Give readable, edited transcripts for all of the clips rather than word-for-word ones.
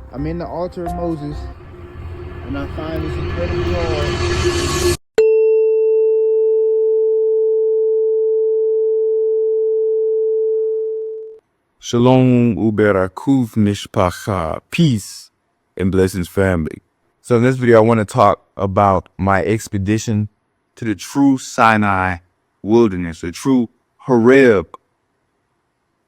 I'm in the altar of Moses, and I find this incredibly hard. Shalom Uberakuv Mishpacha. Peace and blessings, family. So in this video, I want to talk about my expedition to the true Sinai wilderness, the true Horeb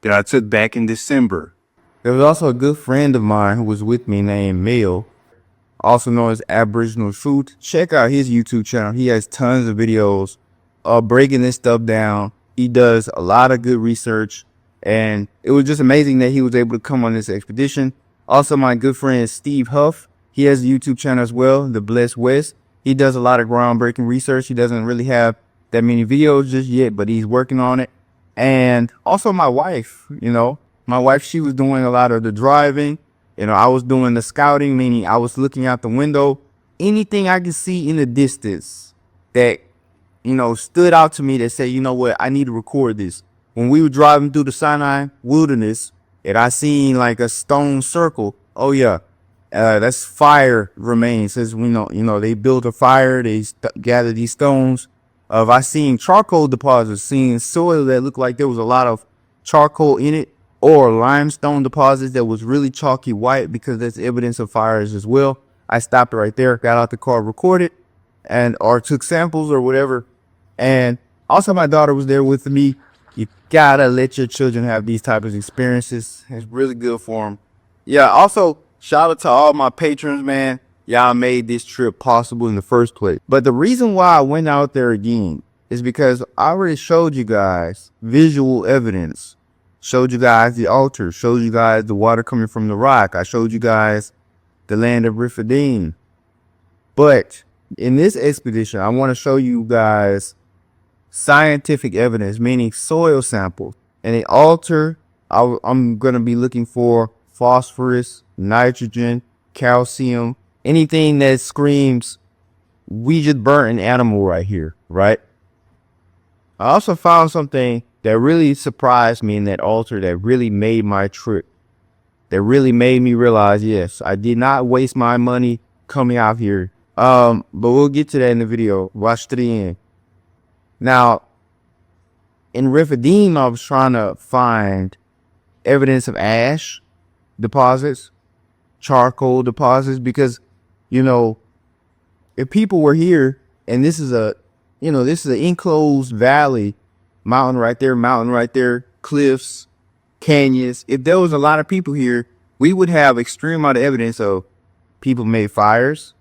that I took back in December. There was also a good friend of mine who was with me named Mel, also known as Aboriginal Truth. Check out his YouTube channel. He has tons of videos breaking this stuff down. He does a lot of good research, and it was just amazing that he was able to come on this expedition. Also, my good friend Steve Huff, he has a YouTube channel as well, The Blessed West. He does a lot of groundbreaking research. He doesn't really have that many videos just yet, but he's working on it. And also my wife, my wife, she was doing a lot of the driving. I was doing the scouting, meaning I was looking out the window. Anything I could see in the distance that, stood out to me that said, you know what, I need to record this. When we were driving through the Sinai wilderness and I seen like a stone circle, oh yeah, that's fire remains. Says, they built a fire, they gathered these stones. I seen charcoal deposits, seeing soil that looked like there was a lot of charcoal in it, or limestone deposits that was really chalky white, because that's evidence of fires as well. I stopped right there, got out the car, recorded, or took samples or whatever. And also my daughter was there with me. You gotta let your children have these types of experiences. It's really good for them. Yeah, also shout out to all my patrons, man. Y'all made this trip possible in the first place. But the reason why I went out there again is because I already showed you guys visual evidence. Showed you guys the altar. Showed you guys the water coming from the rock. I showed you guys the land of Rephidim. But in this expedition, I want to show you guys scientific evidence, meaning soil samples. And the altar, I'm going to be looking for phosphorus, nitrogen, calcium, anything that screams, we just burnt an animal right here, right? I also found something that really surprised me in that altar, that really made my trip, that really made me realize, yes, I did not waste my money coming out here. But we'll get to that in the video. Watch to the end. Now, in Rephidim, I was trying to find evidence of ash deposits, charcoal deposits, because, if people were here, and this is an enclosed valley, mountain right there, cliffs, canyons. If there was a lot of people here, we would have extreme amount of evidence of people made fires.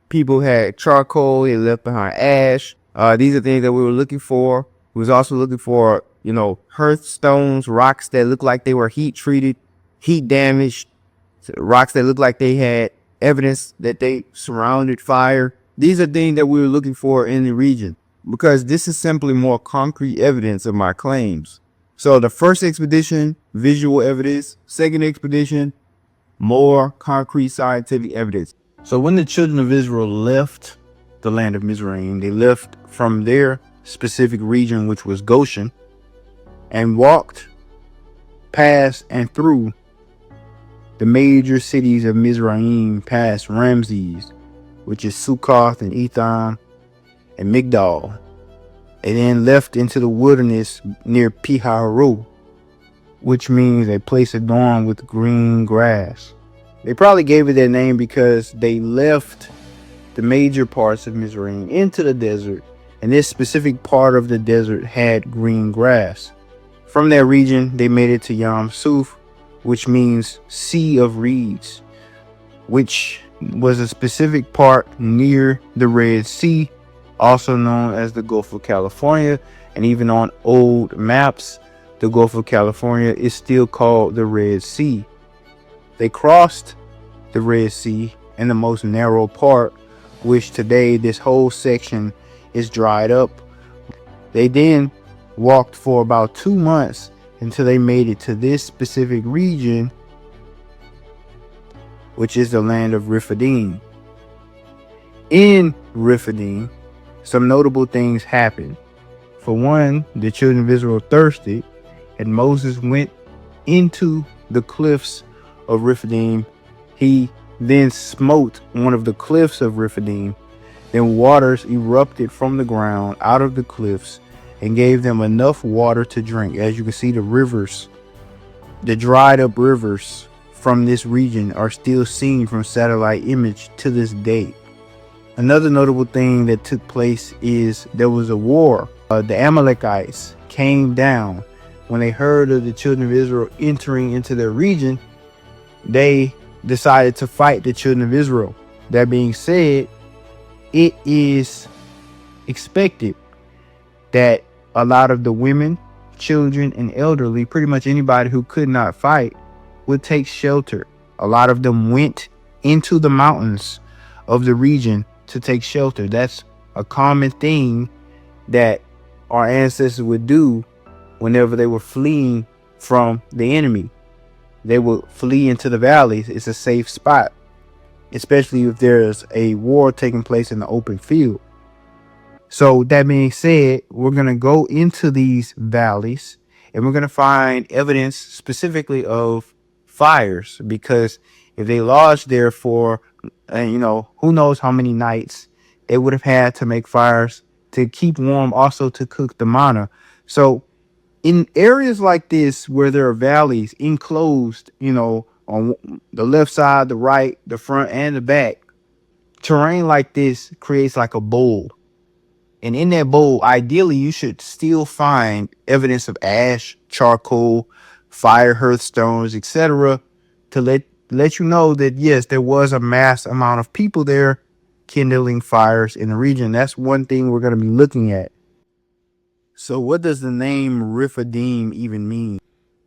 People had charcoal, they left behind ash. These are things that we were looking for. We was also looking for, hearth stones, rocks that looked like they were heat treated, heat damaged, rocks that looked like they had evidence that they surrounded fire. These are things that we were looking for in the region, because this is simply more concrete evidence of my claims. So the first expedition, visual evidence. Second expedition, more concrete scientific evidence. So when the children of Israel left the land of Mizraim, they left from their specific region, which was Goshen, and walked past and through the major cities of Mizraim, past Ramses, which is Sukkoth and Etham and Migdal, and then left into the wilderness near Piharu, which means a place adorned with green grass. They probably gave it that name because they left the major parts of Mizraim into the desert, and this specific part of the desert had green grass. From that region, they made it to Yam Suf, which means Sea of Reeds, which was a specific part near the Red Sea, also known as the Gulf of California. And even on old maps, the Gulf of California is still called the Red Sea. They crossed the Red Sea in the most narrow part, which today this whole section is dried up. They then walked for about 2 months until they made it to this specific region, which is the land of Rephidim. In Rephidim, some notable things happened. For one, the children of Israel thirsted, and Moses went into the cliffs of Rephidim. He then smote one of the cliffs of Rephidim. Then waters erupted from the ground out of the cliffs and gave them enough water to drink. As you can see, the rivers, the dried up rivers from this region are still seen from satellite image to this day. Another notable thing that took place is there was a war. The Amalekites came down when they heard of the children of Israel entering into their region. They decided to fight the children of Israel. That being said, it is expected that a lot of the women, children, and elderly, pretty much anybody who could not fight, would take shelter. A lot of them went into the mountains of the region to take shelter. That's a common thing that our ancestors would do whenever they were fleeing from the enemy. They would flee into the valleys. It's a safe spot, especially if there's a war taking place in the open field. So that being said, we're going to go into these valleys and we're going to find evidence specifically of fires, because if they lodged there for, who knows how many nights, they would have had to make fires to keep warm, also to cook the manna. So in areas like this where there are valleys enclosed, on the left side, the right, the front, and the back, terrain like this creates like a bowl. And in that bowl, ideally, you should still find evidence of ash, charcoal, fire, hearthstones, etc., to let you know that yes, there was a mass amount of people there kindling fires in the region. That's one thing we're going to be looking at. So, what does the name Rephidim even mean?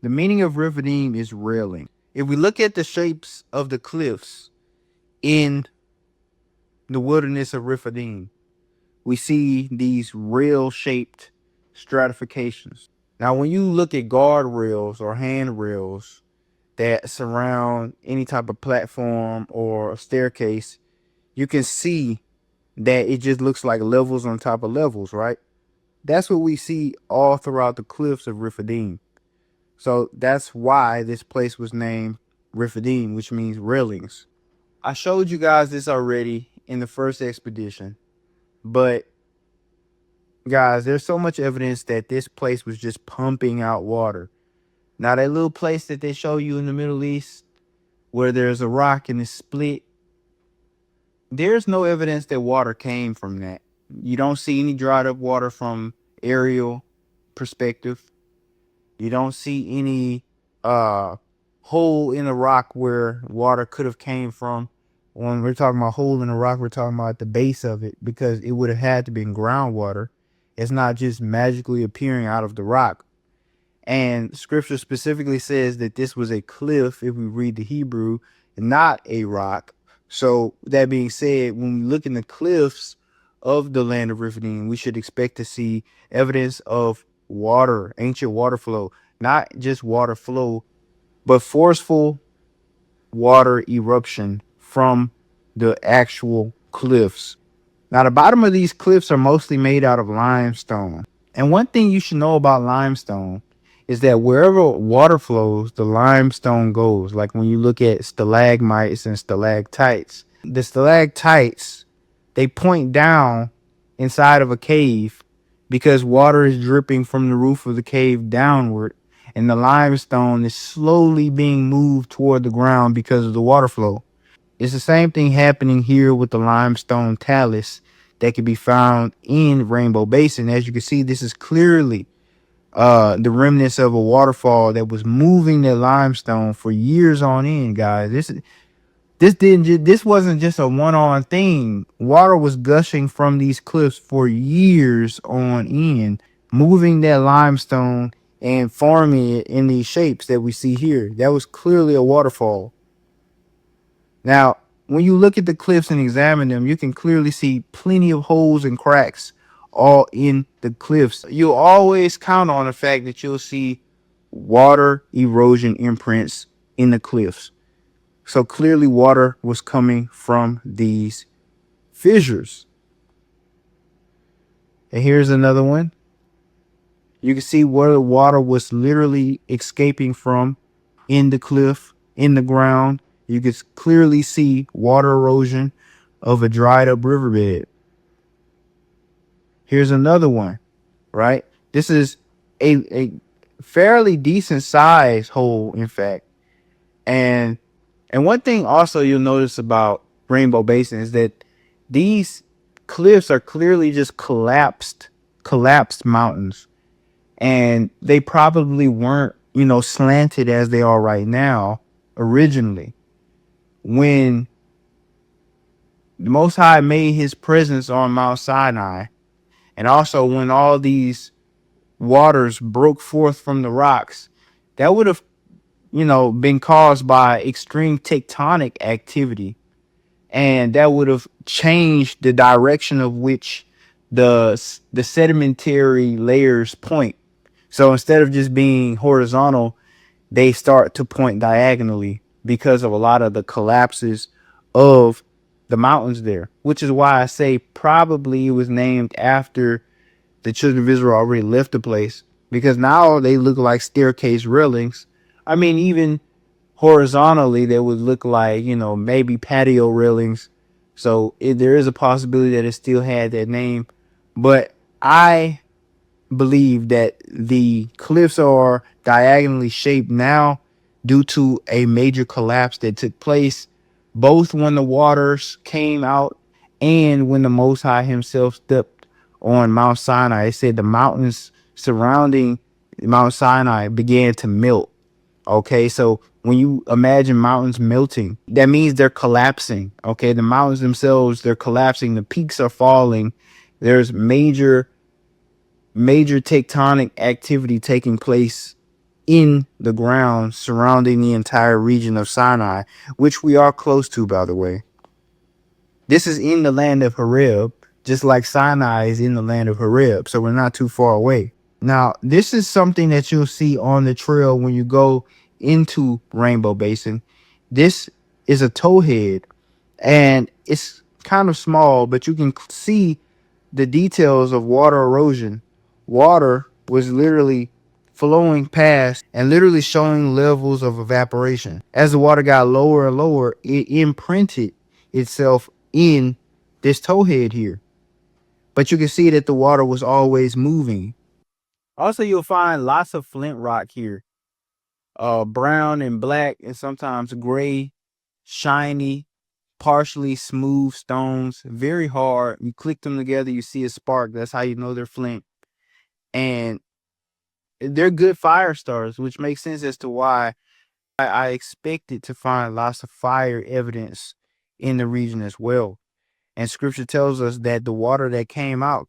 The meaning of Rephidim is railing. If we look at the shapes of the cliffs in the wilderness of Rephidim, we see these rail-shaped stratifications. Now, when you look at guardrails or handrails that surround any type of platform or a staircase, you can see that it just looks like levels on top of levels, right? That's what we see all throughout the cliffs of Rephidim. So that's why this place was named Rephidim, which means railings. I showed you guys this already in the first expedition, but guys, there's so much evidence that this place was just pumping out water. Now, that little place that they show you in the Middle East where there's a rock and it's split, there's no evidence that water came from that. You don't see any dried up water from aerial perspective. You don't see any hole in the rock where water could have came from. When we're talking about hole in the rock, we're talking about the base of it, because it would have had to be in groundwater. It's not just magically appearing out of the rock. And scripture specifically says that this was a cliff, if we read the Hebrew, not a rock. So that being said, when we look in the cliffs of the land of Rephidim, we should expect to see evidence of water, ancient water flow, not just water flow, but forceful water eruption from the actual cliffs. Now, the bottom of these cliffs are mostly made out of limestone. And one thing you should know about limestone is that wherever water flows, the limestone goes. Like when you look at stalagmites and stalactites, the stalactites, they point down inside of a cave because water is dripping from the roof of the cave downward, and the limestone is slowly being moved toward the ground because of the water flow. It's the same thing happening here with the limestone talus that can be found in Rainbow Basin. As you can see, this is clearly the remnants of a waterfall that was moving that limestone for years on end, guys. This wasn't just a one-on thing. Water was gushing from these cliffs for years on end, moving that limestone and forming it in these shapes that we see here. That was clearly a waterfall. Now, when you look at the cliffs and examine them, you can clearly see plenty of holes and cracks all in the cliffs. You'll always count on the fact that you'll see water erosion imprints in the cliffs. So clearly water was coming from these fissures. And here's another one. You can see where the water was literally escaping from in the cliff. in the ground. You can clearly see water erosion of a dried up riverbed. Here's another one, right? This is a fairly decent size hole, in fact. And one thing also you'll notice about Rainbow Basin is that these cliffs are clearly just collapsed mountains. And they probably weren't, slanted as they are right now originally. When the Most High made his presence on Mount Sinai, and also when all these waters broke forth from the rocks, that would have, been caused by extreme tectonic activity. And that would have changed the direction of which the sedimentary layers point. So instead of just being horizontal, they start to point diagonally because of a lot of the collapses of the mountains there, which is why I say probably it was named after the children of Israel already left the place, because now they look like staircase railings. I mean, even horizontally, they would look like, maybe patio railings. So there is a possibility that it still had that name. But I believe that the cliffs are diagonally shaped now due to a major collapse that took place both when the waters came out and when the Most High himself stepped on Mount Sinai. It said the mountains surrounding Mount Sinai began to melt. Okay, so when you imagine mountains melting, that means they're collapsing. Okay, the mountains themselves, they're collapsing, the peaks are falling. There's major tectonic activity taking place in the ground surrounding the entire region of Sinai, which we are close to, by the way. This is in the land of Horeb, just like Sinai is in the land of Horeb, so we're not too far away. Now, this is something that you'll see on the trail when you go into Rainbow Basin. This is a towhead, and it's kind of small, but you can see the details of water erosion. Water was literally flowing past and literally showing levels of evaporation. As the water got lower and lower, it imprinted itself in this towhead here. But you can see that the water was always moving. Also, you'll find lots of flint rock here. Brown and black and sometimes gray, shiny, partially smooth stones, very hard. You click them together, you see a spark. That's how you know they're flint. And they're good fire starters, which makes sense as to why I expected to find lots of fire evidence in the region as well. And scripture tells us that the water that came out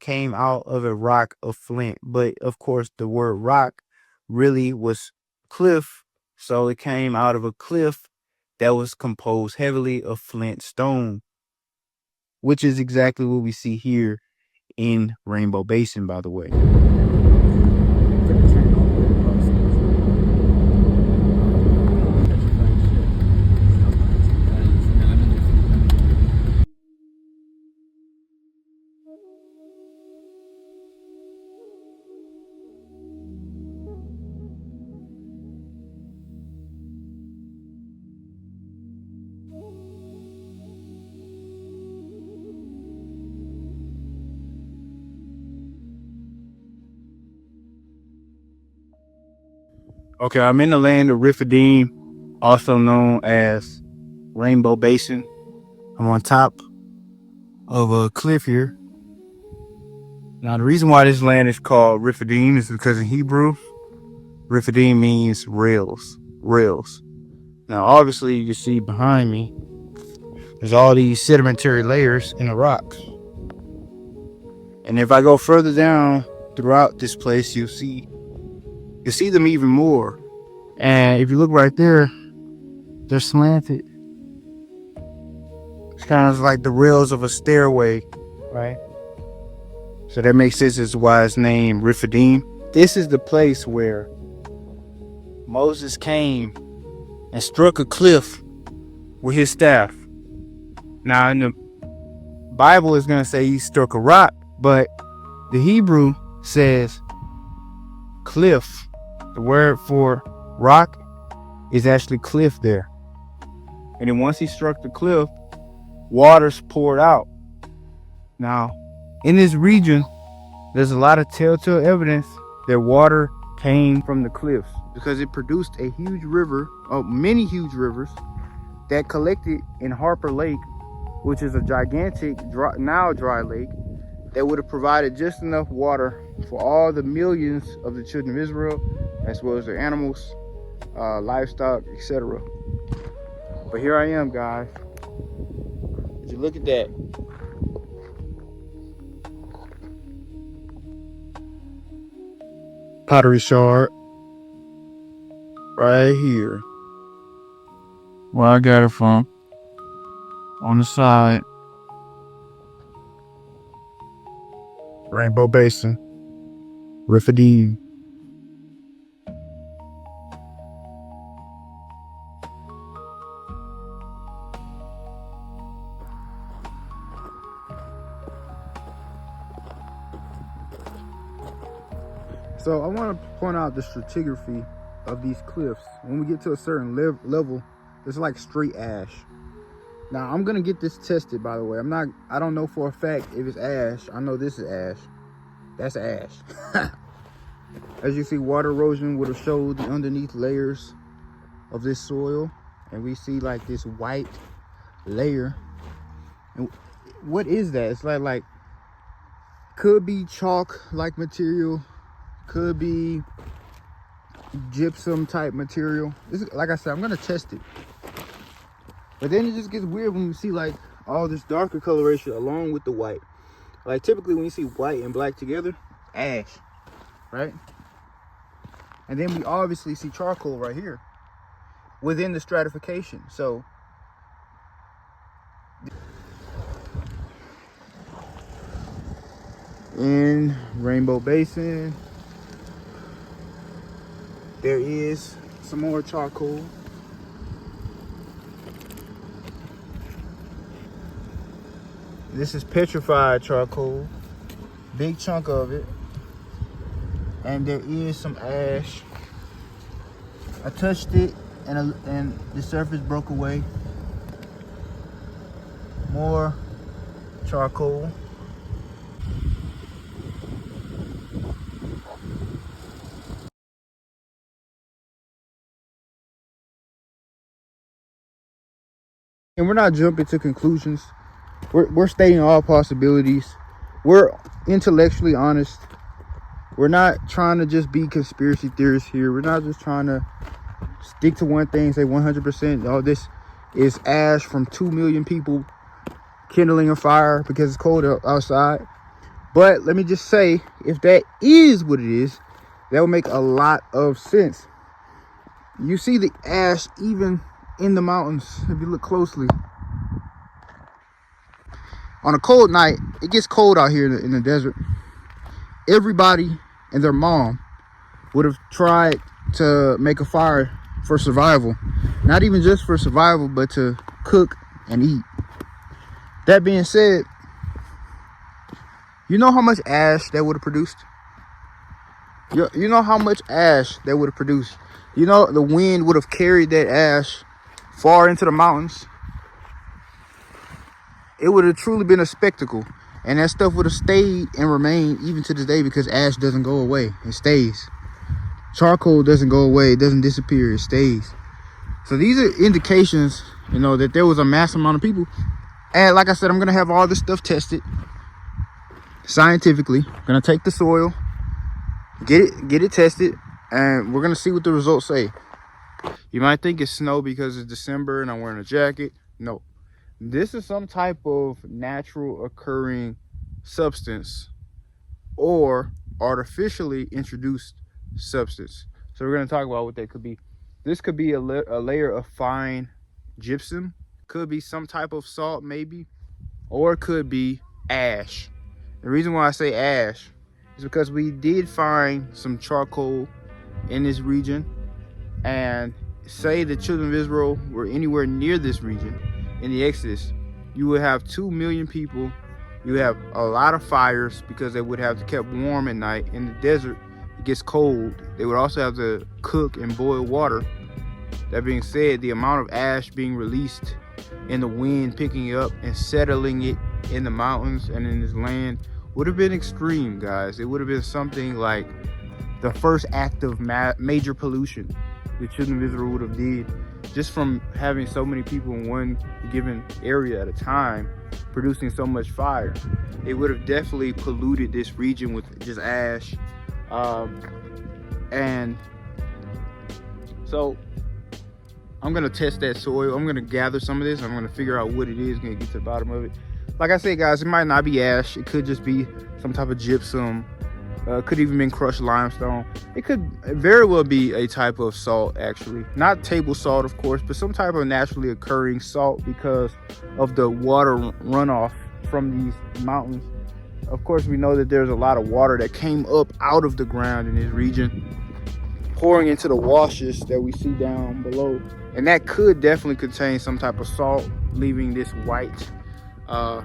of a rock of flint. But of course, the word rock really was cliff. So it came out of a cliff that was composed heavily of flint stone, which is exactly what we see here in Rainbow Basin, by the way. Okay, I'm in the land of Rephidim, also known as Rainbow Basin. I'm on top of a cliff here. Now, the reason why this land is called Rephidim is because in Hebrew, Rephidim means rails. Now, obviously, you can see behind me, there's all these sedimentary layers in the rocks. And if I go further down throughout this place, you'll see them even more. And if you look right there, they're slanted. It's kind of like the rails of a stairway, right? So that makes sense as to why it's named Rephidim. This is the place where Moses came and struck a cliff with his staff. Now, in the Bible, it's going to say he struck a rock, but the Hebrew says cliff. The word for rock is actually cliff there. And then once he struck the cliff, waters poured out. Now, in this region, there's a lot of telltale evidence that water came from the cliffs because it produced a huge river, many huge rivers that collected in Harper Lake, which is a gigantic, now dry lake that would have provided just enough water for all the millions of the children of Israel, as well as their animals, livestock, etc. But here I am, guys. Would you look at that? Pottery shard right here. Where I got it from. On the side. Rainbow Basin. Rephidim. So I want to point out the stratigraphy of these cliffs. When we get to a certain level, it's like straight ash. Now I'm gonna get this tested, by the way. I don't know for a fact if it's ash. I know this is ash. That's ash. As you see, water erosion would have showed the underneath layers of this soil, and we see like this white layer. And what is that? It's like could be chalk like material, could be gypsum type material. Like I said, I'm gonna test it. But then it just gets weird when you see like all this darker coloration along with the white. Like typically when you see white and black together, ash, right? And then we obviously see charcoal right here within the stratification. So in Rainbow Basin, there is some more charcoal. This is petrified charcoal, big chunk of it. And there is some ash. I touched it and the surface broke away. More charcoal. And we're not jumping to conclusions. We're stating all possibilities. We're intellectually honest. We're not trying to just be conspiracy theorists here. We're not just trying to stick to one thing and say 100%, oh, this is ash from 2 million people kindling a fire because it's cold outside. But let me just say, if that is what it is, that would make a lot of sense. You see the ash even in the mountains, if you look closely. On a cold night, it gets cold out here in the desert. Everybody and their mom would have tried to make a fire for survival. Not even just for survival, but to cook and eat. That being said, you know how much ash that would have produced? You know how much ash that would have produced? You know the wind would have carried that ash far into the mountains. It would have truly been a spectacle. And that stuff would have stayed and remained even to this day because ash doesn't go away. It stays. Charcoal doesn't go away. It doesn't disappear. It stays. So these are indications, you know, that there was a massive amount of people. And like I said, I'm going to have all this stuff tested scientifically. I'm going to take the soil, get it tested, and we're going to see what the results say. You might think it's snow because it's December and I'm wearing a jacket. No. This is some type of natural occurring substance or artificially introduced substance. So we're going to talk about what that could be. This could be a layer of fine gypsum, could be some type of salt maybe, or it could be ash. The reason why I say ash is because we did find some charcoal in this region, and say the children of Israel were anywhere near this region in the Exodus, you would have 2 million people. You have a lot of fires because they would have to keep warm at night. In the desert, it gets cold. They would also have to cook and boil water. That being said, the amount of ash being released and the wind picking it up and settling it in the mountains and in this land would have been extreme, guys. It would have been something like the first act of major pollution the children of Israel would have did, just from having so many people in one given area at a time producing so much fire. It would have definitely polluted this region with just ash. And so I'm gonna test that soil. I'm gonna gather some of this. I'm gonna figure out what it is, gonna get to the bottom of it. Like I said, guys, it might not be ash. It could just be some type of gypsum. Could even been crushed limestone. It could very well be a type of salt, actually. Not table salt, of course, but some type of naturally occurring salt because of the water runoff from these mountains. Of course, we know that there's a lot of water that came up out of the ground in this region, pouring into the washes that we see down below. And that could definitely contain some type of salt, leaving this white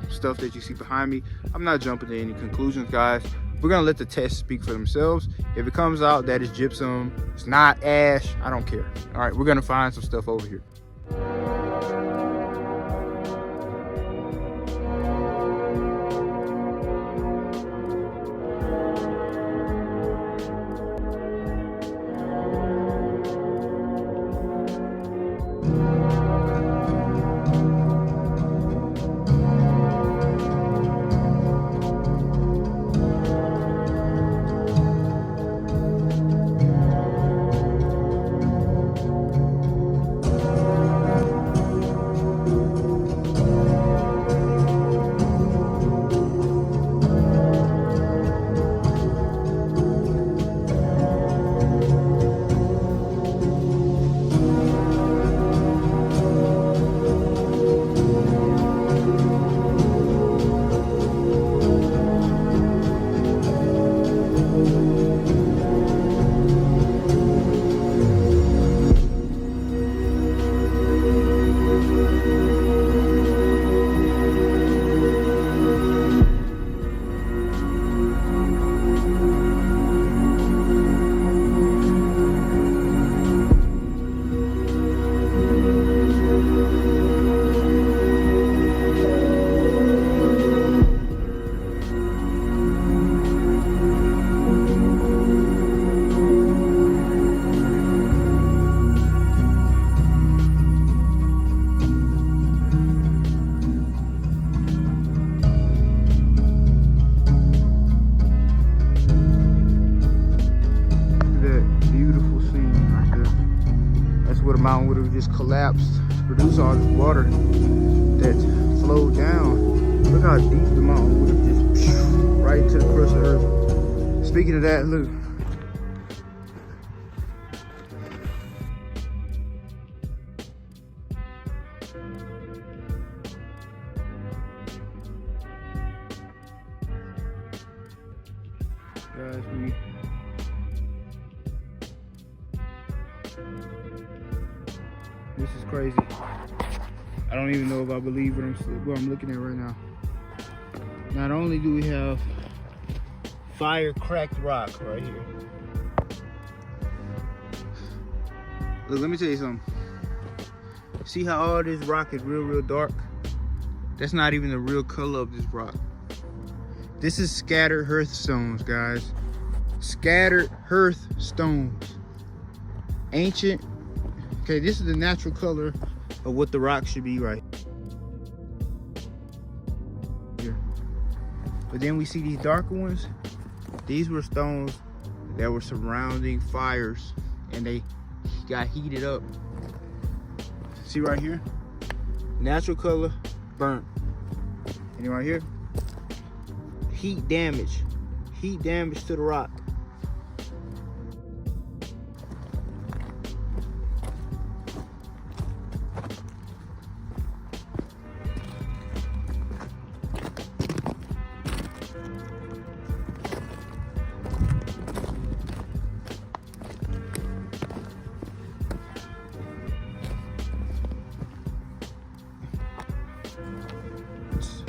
stuff that you see behind me. I'm not jumping to any conclusions, guys. We're gonna let the tests speak for themselves. If it comes out that it's gypsum, it's not ash, I don't care. All right, we're gonna find some stuff over here. Mountain would have just collapsed to produce all this water that flowed down. Look how deep the mountain would have just right into the crust of the earth. Speaking of that, look. Guys, this is crazy. I don't even know if I believe what I'm looking at right now. Not only do we have fire cracked rock right here. Look, let me tell you something. See how all this rock is real dark? That's not even the real color of this rock. This is scattered hearth stones, guys. Scattered hearth stones. Ancient. Okay, this is the natural color of what the rock should be right here. But then we see these darker ones. These were stones that were surrounding fires and they got heated up. See right here? Natural color, burnt. And right here? Heat damage. Heat damage to the rock.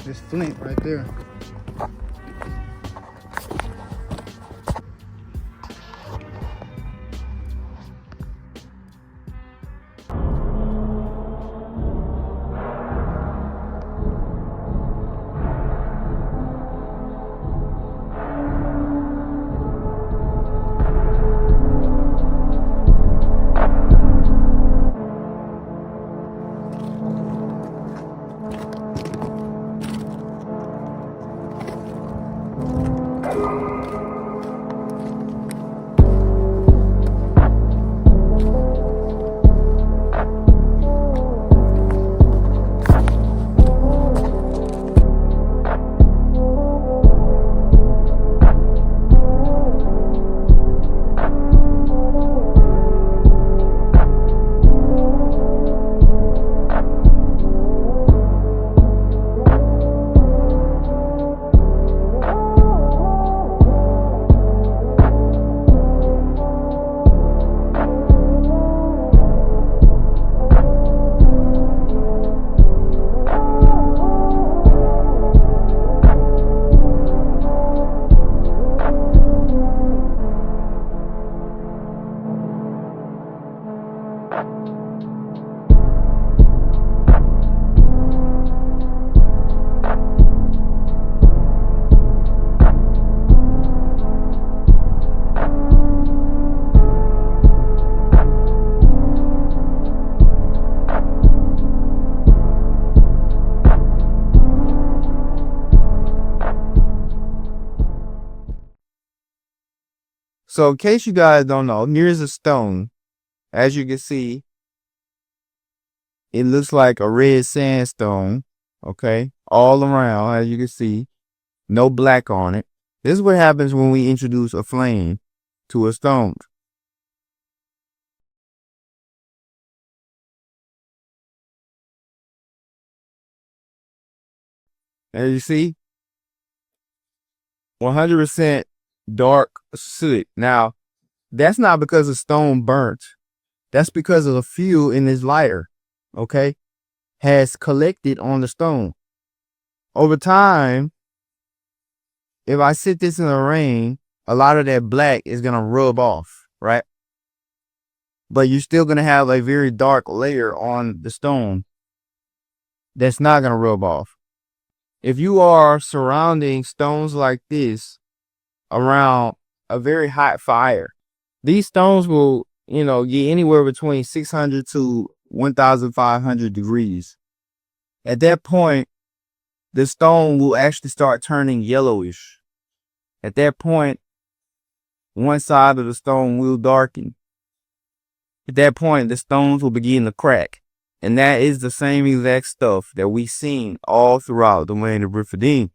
This flint right there. So in case you guys don't know, here's a stone. As you can see, it looks like a red sandstone, okay? All around, as you can see, no black on it. This is what happens when we introduce a flame to a stone. As you see, 100% dark soot. Now, that's not because the stone burnt. That's because of the fuel in this lighter, okay, has collected on the stone. Over time, if I sit this in the rain, a lot of that black is going to rub off, right? But you're still going to have a very dark layer on the stone that's not going to rub off. If you are surrounding stones like this around a very hot fire, these stones will, get anywhere between 600 to 1,500 degrees. At that point, the stone will actually start turning yellowish. At that point, one side of the stone will darken. At that point, the stones will begin to crack. And that is the same exact stuff that we seen all throughout the land of Rephidim.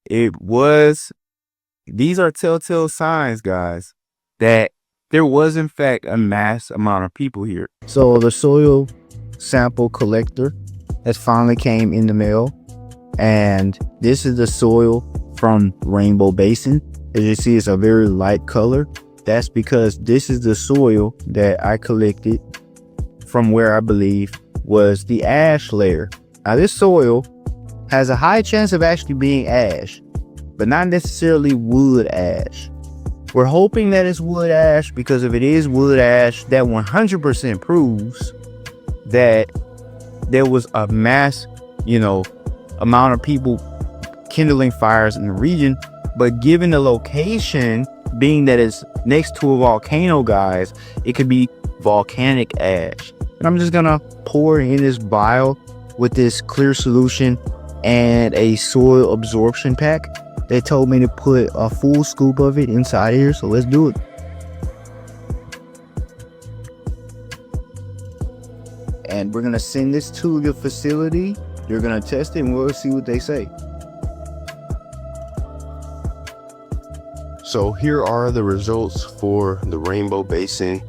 These are telltale signs, guys, that there was in fact a mass amount of people here. So the soil sample collector has finally came in the mail. And this is the soil from Rainbow Basin. As you see, it's a very light color. That's because this is the soil that I collected from where I believe was the ash layer. Now, this soil has a high chance of actually being ash, but not necessarily wood ash. We're hoping that it's wood ash, because if it is wood ash, that 100% proves that there was a mass, amount of people kindling fires in the region. But given the location, being that it's next to a volcano, guys, it could be volcanic ash. And I'm just gonna pour in this vial with this clear solution and a soil absorption pack. They told me to put a full scoop of it inside here, so let's do it. And we're gonna send this to the facility. You're gonna test it and we'll see what they say. So here are the results for the Rainbow Basin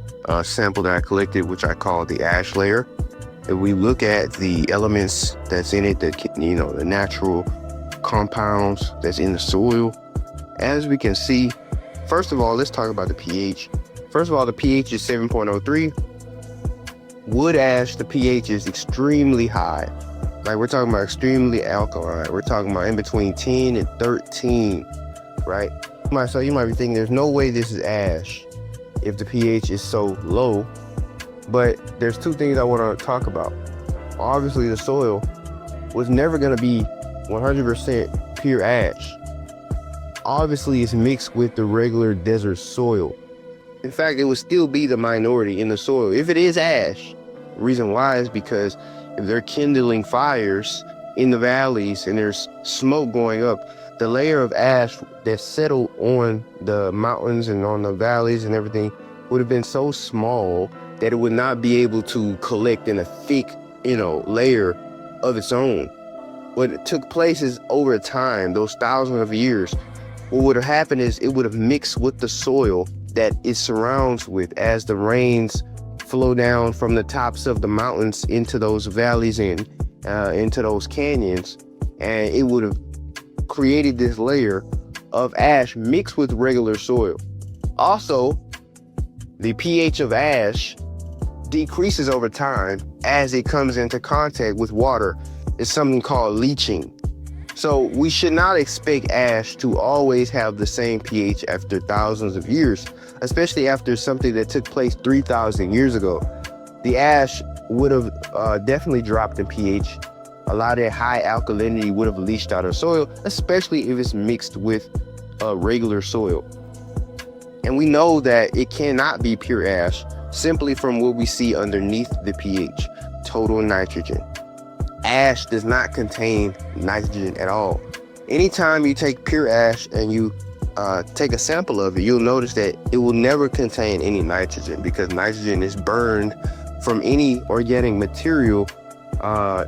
sample that I collected, which I call the ash layer. If we look at the elements that's in it, the natural compounds that's in the soil, as we can see, first of all, let's talk about the pH. First of all, the pH is 7.03. Wood ash, the pH is extremely high. Like, we're talking about extremely alkaline. We're talking about in between 10 and 13, right? So you might be thinking, there's no way this is ash if the pH is so low. But there's two things I want to talk about. Obviously, the soil was never going to be 100% pure ash. Obviously, it's mixed with the regular desert soil. In fact, it would still be the minority in the soil if it is ash. The reason why is because if they're kindling fires in the valleys and there's smoke going up, the layer of ash that settled on the mountains and on the valleys and everything would have been so small that it would not be able to collect in a thick, layer of its own. What took place is, over time, those thousands of years, what would have happened is it would have mixed with the soil that it surrounds with as the rains flow down from the tops of the mountains into those valleys and into those canyons, and it would have created this layer of ash mixed with regular soil. Also, the pH of ash decreases over time as it comes into contact with water. It's something called leaching. So we should not expect ash to always have the same pH after thousands of years, especially after something that took place 3,000 years ago. The ash would have definitely dropped in pH. A lot of that high alkalinity would have leached out of soil, especially if it's mixed with regular soil. And we know that it cannot be pure ash simply from what we see underneath the pH, total nitrogen. Ash does not contain nitrogen at all. Anytime you take pure ash and you take a sample of it, you'll notice that it will never contain any nitrogen, because nitrogen is burned from any organic material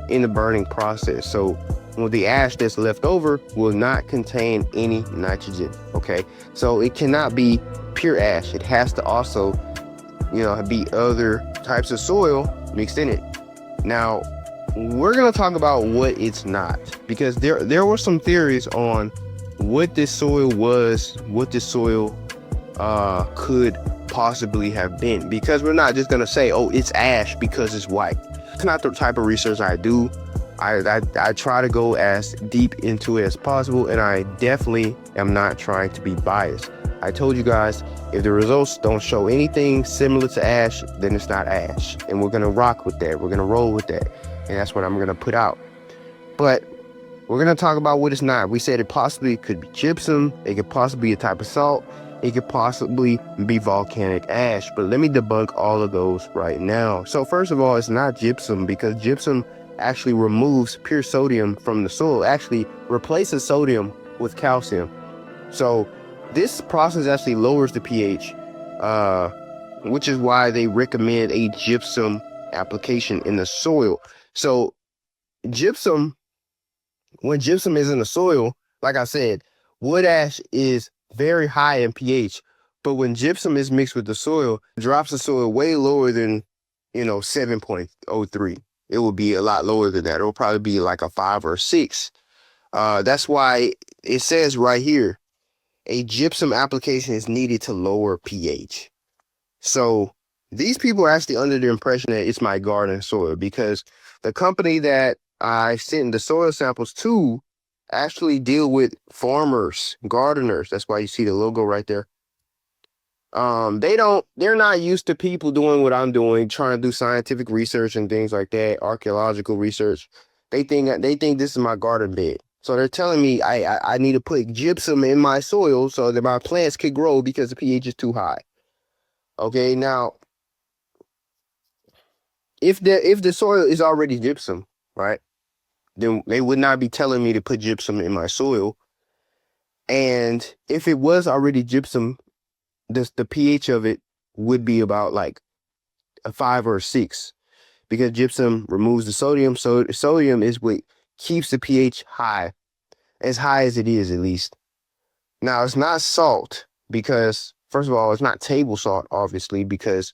in the burning process. So the ash that's left over will not contain any nitrogen. Okay, so it cannot be pure ash. It has to also, be other types of soil mixed in it. Now, we're gonna talk about what it's not, because there were some theories on what this soil was, what this soil could possibly have been, because we're not just gonna say, oh, it's ash because it's white. It's not the type of research I do. I try to go as deep into it as possible, and I definitely am not trying to be biased. I told you guys, if the results don't show anything similar to ash, then it's not ash, and we're gonna rock with that. We're gonna roll with that, and that's what I'm gonna put out. But we're gonna talk about what it's not. We said it possibly could be gypsum. It could possibly be a type of salt. It could possibly be volcanic ash. But let me debunk all of those right now. So first of all, it's not gypsum, because gypsum actually removes pure sodium from the soil, actually replaces sodium with calcium. So this process actually lowers the pH, which is why they recommend a gypsum application in the soil. So gypsum, when gypsum is in the soil, like I said, wood ash is very high in pH, but when gypsum is mixed with the soil, it drops the soil way lower than, 7.03. It will be a lot lower than that. It'll probably be like a 5 or 6. That's why it says right here, a gypsum application is needed to lower pH. So these people are actually under the impression that it's my garden soil, because the company that I sent the soil samples to actually deal with farmers, gardeners. That's why you see the logo right there. They're not used to people doing what I'm doing, trying to do scientific research and things like that, archaeological research. They think this is my garden bed. So they're telling me I need to put gypsum in my soil so that my plants could grow because the pH is too high. Okay, now if the soil is already gypsum, right, then they would not be telling me to put gypsum in my soil. And if it was already gypsum, the pH of it would be about like a 5 or a 6, because gypsum removes the sodium. So sodium is what keeps the pH high as it is, at least. Now, it's not salt, because first of all, it's not table salt, obviously, because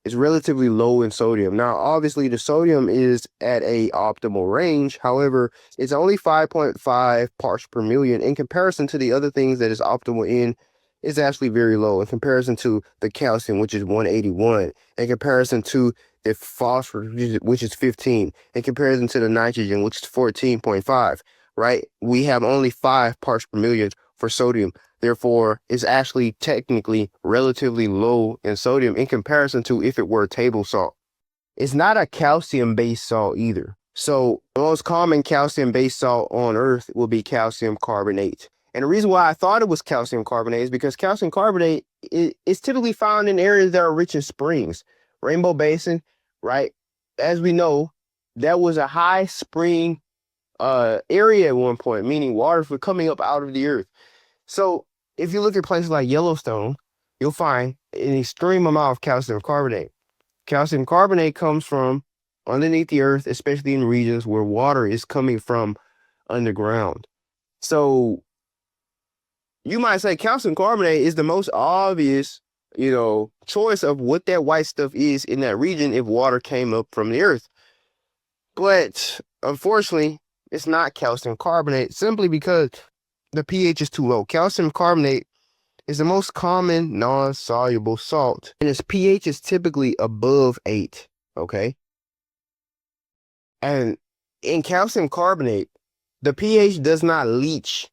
it's relatively low in sodium. Now, obviously, the sodium is at a optimal range. However, it's only 5.5 parts per million. In comparison to the other things that is optimal in, is actually very low in comparison to the calcium, which is 181, in comparison to the phosphorus, which is 15, in comparison to the nitrogen, which is 14.5, right? We have only 5 parts per million for sodium. Therefore, it's actually technically relatively low in sodium in comparison to if it were table salt. It's not a calcium-based salt either. So the most common calcium-based salt on Earth will be calcium carbonate. And the reason why I thought it was calcium carbonate is because calcium carbonate is typically found in areas that are rich in springs. Rainbow Basin, right? As we know, that was a high spring area at one point, meaning water was coming up out of the earth. So if you look at places like Yellowstone, you'll find an extreme amount of calcium carbonate. Calcium carbonate comes from underneath the earth, especially in regions where water is coming from underground. So you might say calcium carbonate is the most obvious, choice of what that white stuff is in that region if water came up from the earth. But unfortunately, it's not calcium carbonate, simply because the pH is too low. Calcium carbonate is the most common non-soluble salt, and its pH is typically above 8, okay? And in calcium carbonate, the pH does not leach,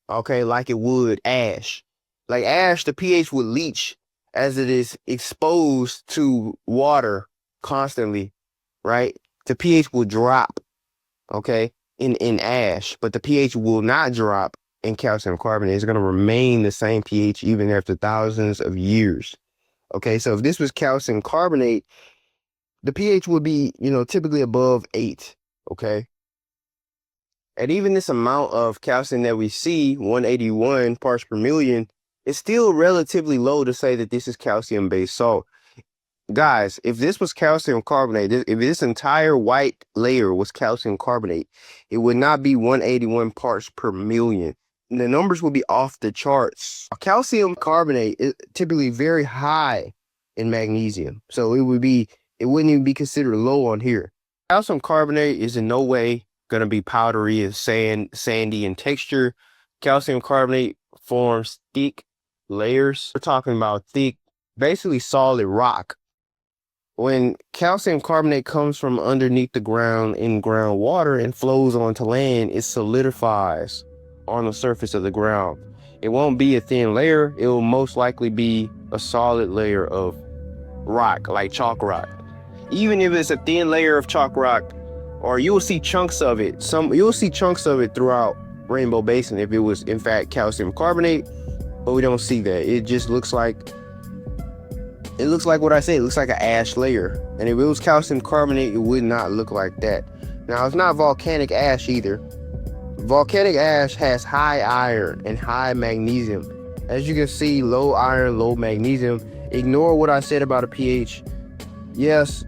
okay, like it would ash. Like ash, the pH would leach as it is exposed to water constantly, right? The pH will drop, okay, in ash, but the pH will not drop in calcium carbonate. It's going to remain the same pH even after thousands of years. Okay, so if this was calcium carbonate, the pH would be, typically above 8, okay? And even this amount of calcium that we see, 181 parts per million, It's still relatively low to say that this is calcium-based salt. Guys, if this was calcium carbonate, if this entire white layer was calcium carbonate, it would not be 181 parts per million. The numbers would be off the charts. Calcium carbonate is typically very high in magnesium, so it wouldn't even be considered low on here. Calcium carbonate is in no way going to be powdery and sandy in texture. Calcium carbonate forms thick layers. We're talking about thick, basically solid rock. When calcium carbonate comes from underneath the ground in groundwater and flows onto land, it solidifies on the surface of the ground. It won't be a thin layer. It will most likely be a solid layer of rock, like chalk rock. Even if it's a thin layer of chalk rock, or you'll see chunks of it. You'll see chunks of it throughout Rainbow Basin if it was in fact calcium carbonate, but we don't see that. It just looks like what I said. It looks like an ash layer. And if it was calcium carbonate, it would not look like that. Now, it's not volcanic ash either. Volcanic ash has high iron and high magnesium. As you can see, low iron, low magnesium. Ignore what I said about a pH. Yes,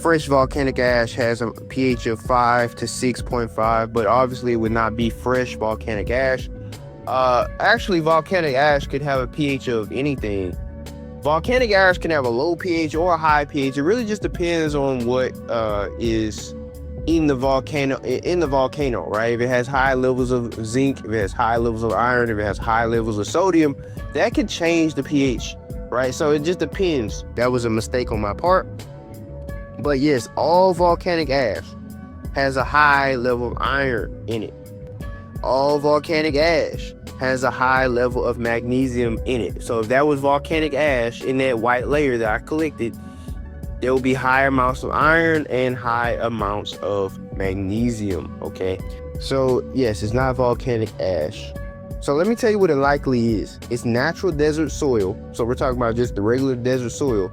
fresh volcanic ash has a pH of 5 to 6.5, but obviously it would not be fresh volcanic ash. Actually, volcanic ash could have a pH of anything. Volcanic ash can have a low pH or a high pH. It really just depends on what is in the volcano, right? If it has high levels of zinc, if it has high levels of iron, if it has high levels of sodium, that could change the pH, right? So it just depends. That was a mistake on my part. But yes, all volcanic ash has a high level of iron in it. All volcanic ash has a high level of magnesium in it. So if that was volcanic ash in that white layer that I collected, there will be high amounts of iron and high amounts of magnesium, okay? So yes, it's not volcanic ash. So let me tell you what it likely is. It's natural desert soil. So we're talking about just the regular desert soil.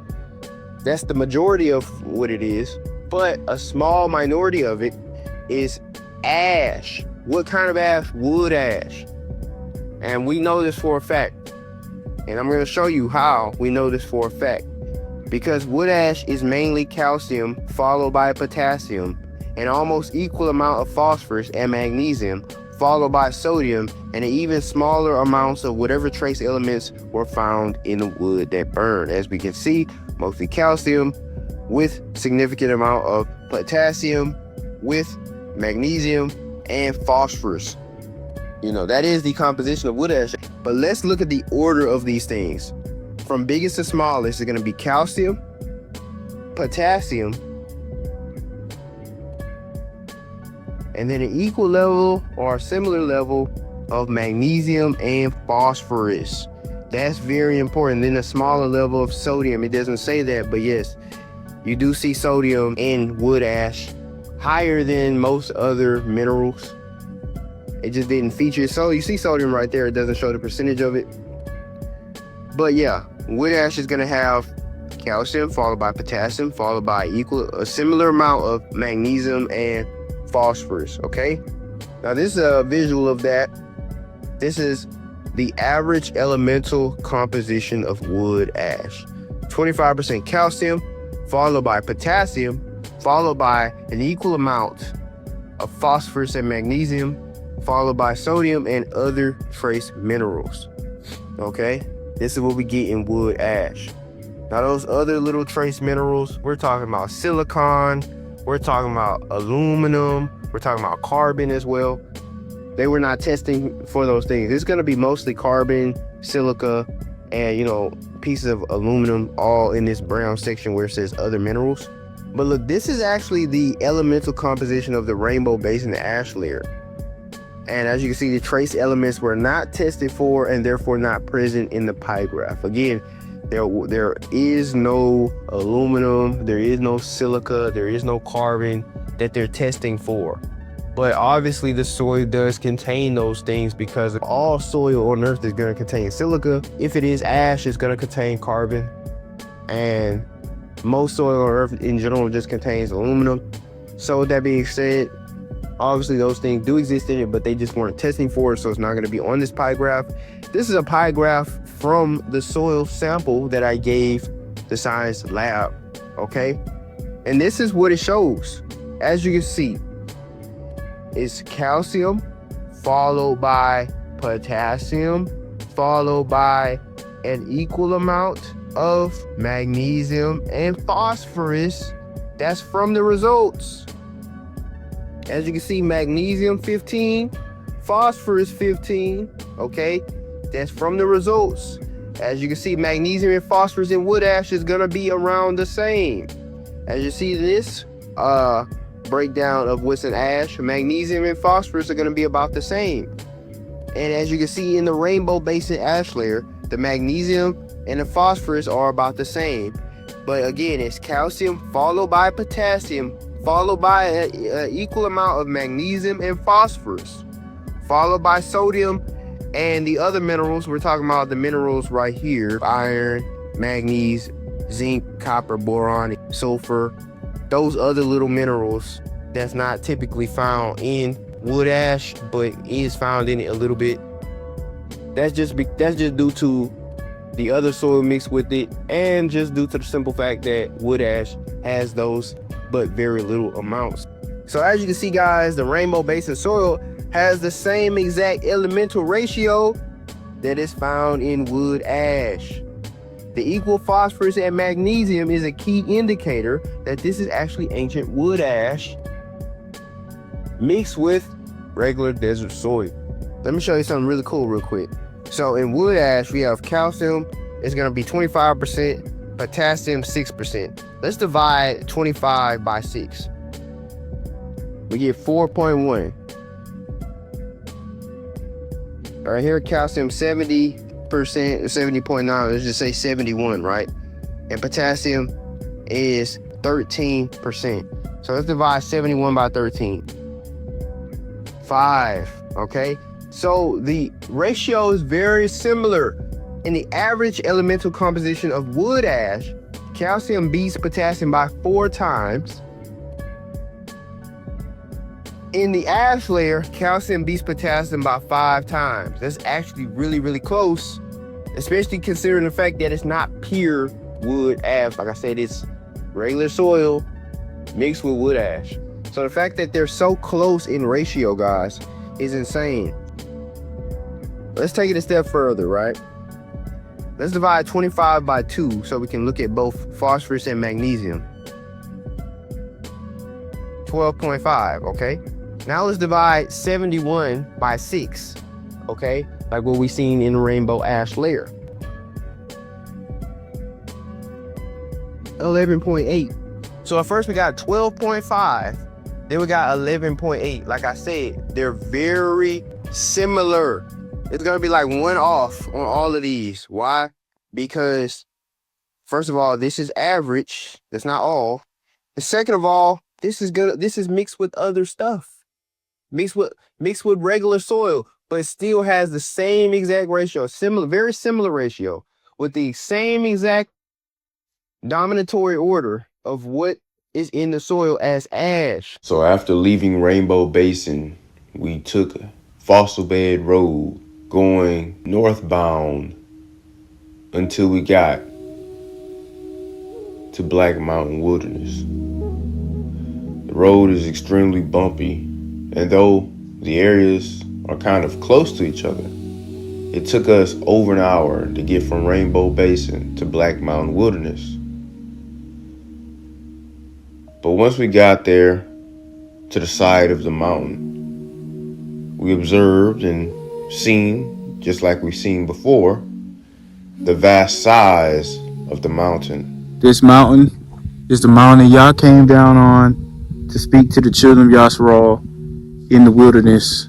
That's the majority of what it is. But a small minority of it is ash. What kind of ash? Wood ash. And we know this for a fact. And I'm going to show you how we know this for a fact. Because wood ash is mainly calcium followed by potassium, an almost equal amount of phosphorus and magnesium, followed by sodium, and even smaller amounts of whatever trace elements were found in the wood that burned. As we can see, mostly calcium with significant amount of potassium with magnesium and phosphorus. You know, that is the composition of wood ash. But let's look at the order of these things. From biggest to smallest is going to be calcium, potassium, and then an equal level or a similar level of magnesium and phosphorus. That's very important. Then a smaller level of sodium. It doesn't say that, but yes, you do see sodium in wood ash higher than most other minerals. It just didn't feature it. So you see sodium right there. It doesn't show the percentage of it. But yeah, wood ash is going to have calcium followed by potassium followed by a similar amount of magnesium and phosphorus. Okay, now this is a visual of that. This is the average elemental composition of wood ash. 25% calcium followed by potassium followed by an equal amount of phosphorus and magnesium followed by sodium and other trace minerals. Okay, this is what we get in wood ash. Now those other little trace minerals, we're talking about silicon, we're talking about aluminum, we're talking about carbon as well. They were not testing for those things. It's going to be mostly carbon, silica, and, you know, pieces of aluminum all in this brown section where it says other minerals. But look, this is actually the elemental composition of the Rainbow Basin ash layer. And as you can see, the trace elements were not tested for and therefore not present in the pie graph. Again, there is no aluminum, there is no silica, there is no carbon that they're testing for. But obviously the soil does contain those things because all soil on earth is going to contain silica. If it is ash, it's going to contain carbon. And most soil on earth in general just contains aluminum. So with that being said, Obviously, those things do exist in it, but they just weren't testing for it, so it's not going to be on this pie graph. This is a pie graph from the soil sample that I gave the science lab, okay? And this is what it shows. As you can see, it's calcium followed by potassium, followed by an equal amount of magnesium and phosphorus. That's from the results. As you can see, magnesium 15, phosphorus 15, okay? That's from the results. As you can see, magnesium and phosphorus in wood ash is gonna be around the same. As you see this breakdown of what's in ash, magnesium and phosphorus are gonna be about the same. And as you can see in the Rainbow Basin ash layer, the magnesium and the phosphorus are about the same. But again, it's calcium followed by potassium, followed by an equal amount of magnesium and phosphorus, followed by sodium and the other minerals. We're talking about the minerals right here: iron, manganese, zinc, copper, boron, sulfur. Those other little minerals that's not typically found in wood ash, but is found in it a little bit. That's just due to the other soil mixed with it, and just due to the simple fact that wood ash has those but very little amounts. So as you can see, guys, the Rainbow Basin soil has the same exact elemental ratio that is found in wood ash. The equal phosphorus and magnesium is a key indicator that this is actually ancient wood ash mixed with regular desert soil. Let me show you something really cool real quick. So in wood ash, we have calcium, it's gonna be 25%, potassium 6%. Let's divide 25 by 6. We get 4.1. Right here, calcium 70%, 70.9, let's just say 71, right? And potassium is 13%. So let's divide 71 by 13. 5, okay? So the ratio is very similar. In the average elemental composition of wood ash, calcium beats potassium by 4 times. In the ash layer, calcium beats potassium by 5 times. That's actually really, really close, especially considering the fact that it's not pure wood ash. Like I said, it's regular soil mixed with wood ash. So the fact that they're so close in ratio, guys, is insane. Let's take it a step further, right? Let's divide 25 by 2 so we can look at both phosphorus and magnesium. 12.5, okay? Now let's divide 71 by 6, okay? Like what we seen in the rainbow ash layer. 11.8. So at first we got 12.5, then we got 11.8. Like I said, they're very similar. It's gonna be like one off on all of these. Why? Because first of all, this is average. That's not all. And second of all, this is mixed with other stuff. Mixed with regular soil, but it still has the same exact ratio, very similar ratio, with the same exact dominatory order of what is in the soil as ash. So after leaving Rainbow Basin, we took a fossil bed road going northbound until we got to Black Mountain Wilderness. The road is extremely bumpy, and though the areas are kind of close to each other, it took us over an hour to get from Rainbow Basin to Black Mountain Wilderness. But once we got there to the side of the mountain, we observed and seen, just like we've seen before, the vast size of the mountain. This mountain is the mountain Yah came down on to speak to the children of Yasharal in the wilderness,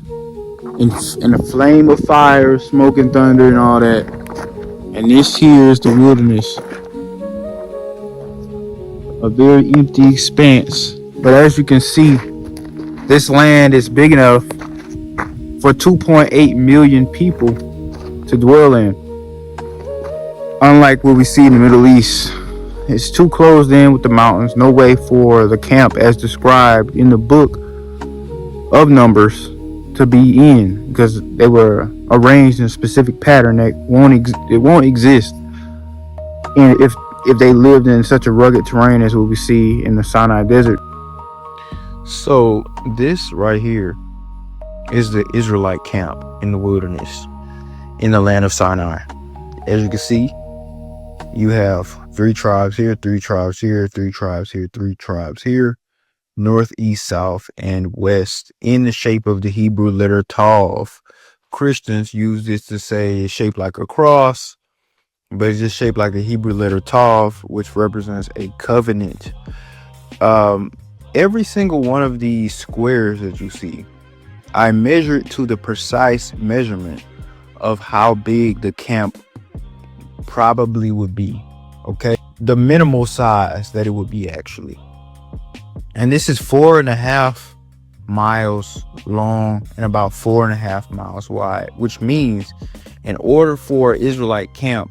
in a flame of fire, smoke and thunder and all that. And this here is the wilderness, a very empty expanse. But as you can see, this land is big enough for 2.8 million people to dwell in. Unlike what we see in the Middle East, it's too closed in with the mountains. No way for the camp as described in the book of numbers to be in, because they were arranged in a specific pattern that won't exist, and if they lived in such a rugged terrain as what we see in the Sinai desert. So this right here is the Israelite camp in the wilderness in the land of Sinai. As you can see, you have 3 tribes here, 3 tribes here, 3 tribes here, 3 tribes here, north, east, south, and west, in the shape of the Hebrew letter Tav. Christians use this to say it's shaped like a cross, but it's just shaped like a Hebrew letter Tav, which represents a covenant. Every single one of these squares that you see, I measured to the precise measurement of how big the camp probably would be. Okay, the minimal size that it would be, actually. And this is 4.5 miles long and about 4.5 miles wide, which means in order for Israelite camp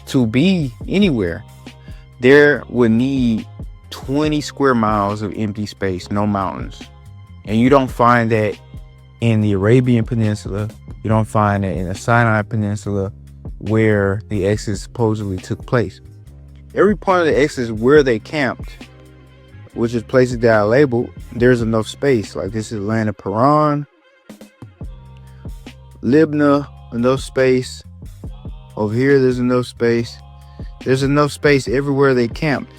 to be anywhere, there would need 20 square miles of empty space, no mountains. And you don't find that in the Arabian Peninsula. You don't find it in the Sinai Peninsula, where the Exodus supposedly took place. Every part of the Exodus where they camped, which is places that I labeled, there's enough space. Like this is land of Paran, Libnah, enough space. Over here, there's enough space. There's enough space everywhere they camped.